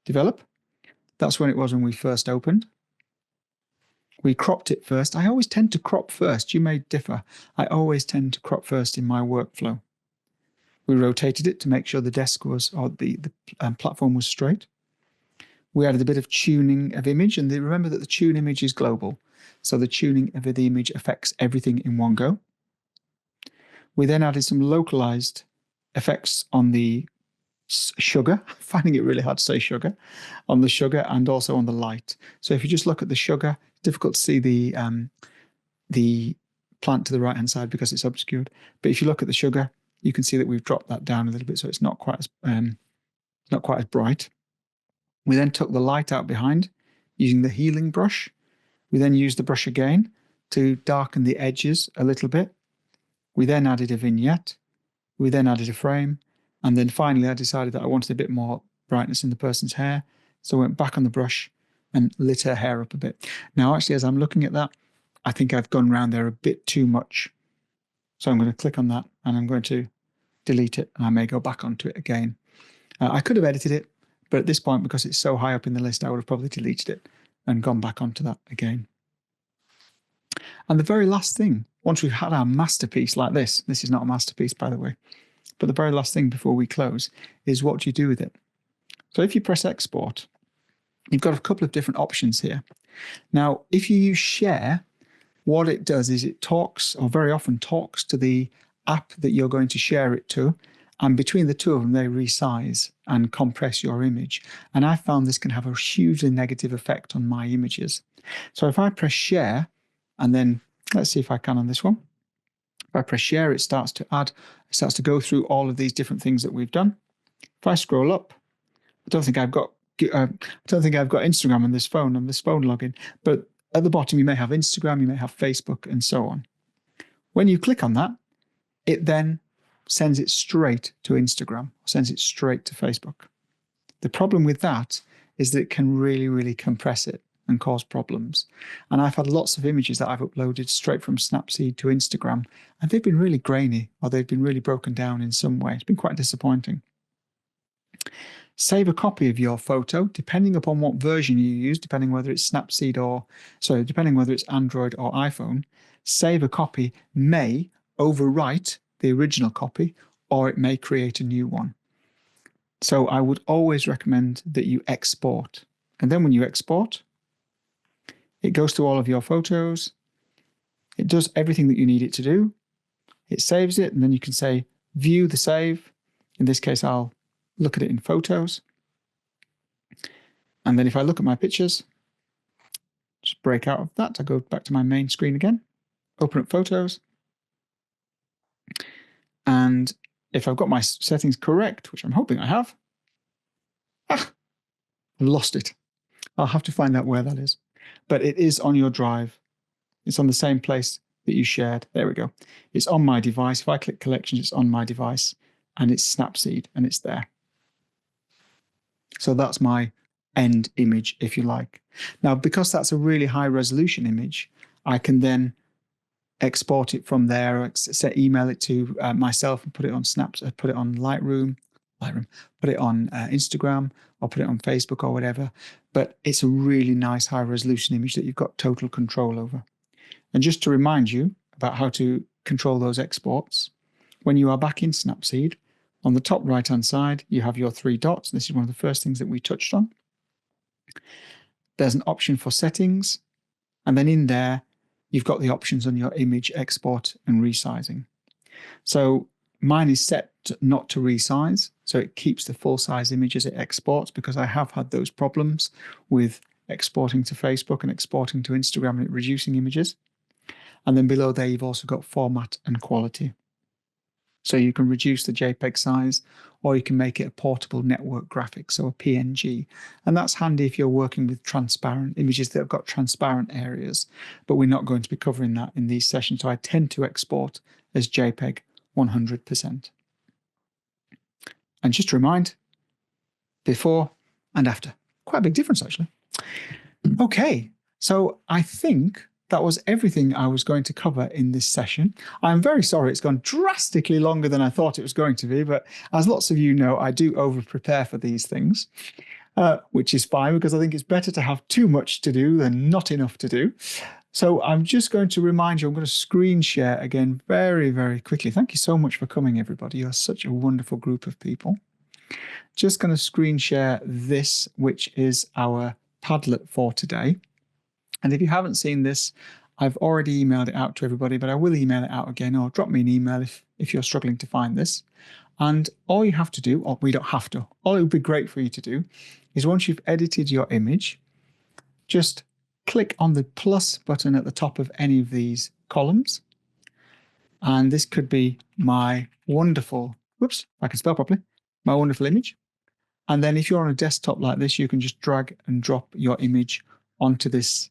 develop, that's when it was when we first opened. We cropped it first. I always tend to crop first. You may differ. I always tend to crop first in my workflow. We rotated it to make sure the desk was, or the platform was straight. We added a bit of tuning of image, and remember that the tune image is global. So the tuning of the image affects everything in one go. We then added some localized effects on the sugar, finding it really hard to say sugar, on the sugar and also on the light. So if you just look at the sugar, it's difficult to see the plant to the right-hand side because it's obscured. But if you look at the sugar, you can see that we've dropped that down a little bit, so it's not quite as bright. We then took the light out behind using the healing brush. We then used the brush again to darken the edges a little bit. We then added a vignette. We then added a frame. And then finally, I decided that I wanted a bit more brightness in the person's hair. So I went back on the brush and lit her hair up a bit. Now, actually, as I'm looking at that, I think I've gone around there a bit too much. So I'm going to click on that and I'm going to delete it. And I may go back onto it again. I could have edited it, but at this point, because it's so high up in the list, I would have probably deleted it and gone back onto that again. And the very last thing, once we've had our masterpiece like this is not a masterpiece, by the way, but the very last thing before we close is what do you do with it? So if you press export, you've got a couple of different options here. Now, if you use share, what it does is it talks, or very often talks to the app that you're going to share it to, and between the two of them, they resize and compress your image. And I found this can have a hugely negative effect on my images. So if I press share, and then let's see if I can on this one. If I press share, it starts to go through all of these different things that we've done. If I scroll up, I don't think I've got Instagram on this phone login, but at the bottom you may have Instagram, you may have Facebook, and so on. When you click on that, it then sends it straight to Instagram, sends it straight to Facebook. The problem with that is that it can really, really compress it and cause problems. And I've had lots of images that I've uploaded straight from Snapseed to Instagram, and they've been really grainy, or they've been really broken down in some way. It's been quite disappointing. Save a copy of your photo, depending upon what version you use, depending whether it's Snapseed depending whether it's Android or iPhone. Save a copy may overwrite the original copy, or it may create a new one. So I would always recommend that you export. And then when you export, it goes through all of your photos. It does everything that you need it to do. it saves it, and then you can say view the save. In this case, I'll look at it in photos. And then if I look at my pictures, just break out of that. I go back to my main screen again, open up photos. And if I've got my settings correct, which I'm hoping I have, I lost it. I'll have to find out where that is. But it is on your drive. It's on the same place that you shared. There we go. It's on my device. If I click collections, it's on my device, and it's Snapseed, and it's there. So that's my end image, if you like. Now, because that's a really high resolution image, I can then export it from there, email it to myself and put it on put it on Lightroom, put it on Instagram, or put it on Facebook or whatever. But it's a really nice high resolution image that you've got total control over. And just to remind you about how to control those exports, when you are back in Snapseed, on the top right-hand side, you have your 3 dots. This is one of the first things that we touched on. There's an option for settings, and then in there, you've got the options on your image export and resizing. So mine is set not to resize, so it keeps the full-size image as it exports, because I have had those problems with exporting to Facebook and exporting to Instagram and it reducing images. And then below there, you've also got format and quality. So you can reduce the JPEG size, or you can make it a portable network graphic, so a PNG. And that's handy if you're working with transparent images that have got transparent areas, but we're not going to be covering that in these sessions. So I tend to export as JPEG 100%. And just to remind, before and after, quite a big difference actually. Okay, so I think that was everything I was going to cover in this session. I'm very sorry it's gone drastically longer than I thought it was going to be, but as lots of you know, I do over-prepare for these things, which is fine, because I think it's better to have too much to do than not enough to do. So I'm just going to remind you, I'm going to screen share again very, very quickly. Thank you so much for coming, everybody. You're such a wonderful group of people. Just going to screen share this, which is our Padlet for today. And if you haven't seen this, I've already emailed it out to everybody, but I will email it out again, or drop me an email if you're struggling to find this. And all you have to do, or we don't have to, all it would be great for you to do is, once you've edited your image, just click on the plus button at the top of any of these columns. And this could be my wonderful, whoops, I can spell properly, my wonderful image. And then if you're on a desktop like this, you can just drag and drop your image onto this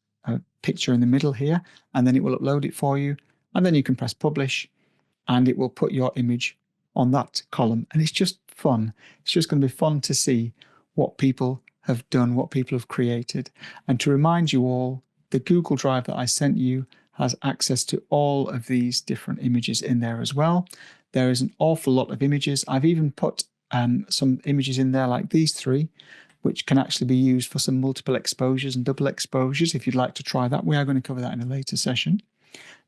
picture in the middle here, and then it will upload it for you. And then you can press publish, and it will put your image on that column. And it's just fun. It's just going to be fun to see what people have done, what people have created. And to remind you all, the Google Drive that I sent you has access to all of these different images in there as well. There is an awful lot of images. I've even put some images in there like these 3, which can actually be used for some multiple exposures and double exposures. If you'd like to try that, we are going to cover that in a later session.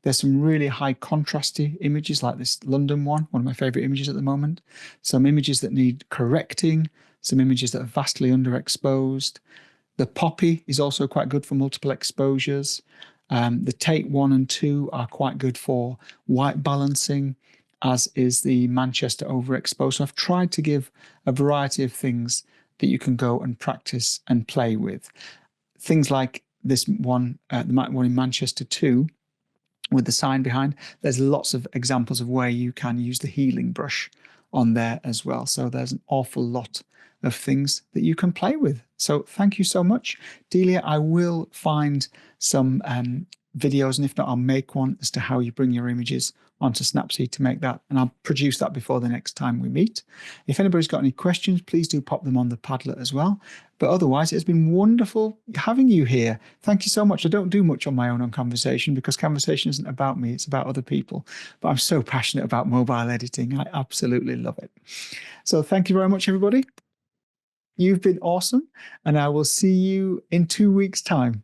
There's some really high contrasty images like this London one of my favorite images at the moment. Some images that need correcting, some images that are vastly underexposed. The Poppy is also quite good for multiple exposures. The Take 1 and 2 are quite good for white balancing, as is the Manchester Overexposed. So I've tried to give a variety of things that you can go and practice and play with. Things like this one, the one in Manchester 2, with the sign behind, there's lots of examples of where you can use the healing brush on there as well. So there's an awful lot of things that you can play with. So thank you so much. Delia, I will find some videos, and if not, I'll make one as to how you bring your images onto Snapseed to make that, and I'll produce that before the next time we meet. If anybody's got any questions, please do pop them on the Padlet as well. But otherwise, it's been wonderful having you here. Thank you so much. I don't do much on my own on Camversation, because Camversation isn't about me, it's about other people. But I'm so passionate about mobile editing. I absolutely love it. So thank you very much, everybody. You've been awesome, and I will see you in 2 weeks' time.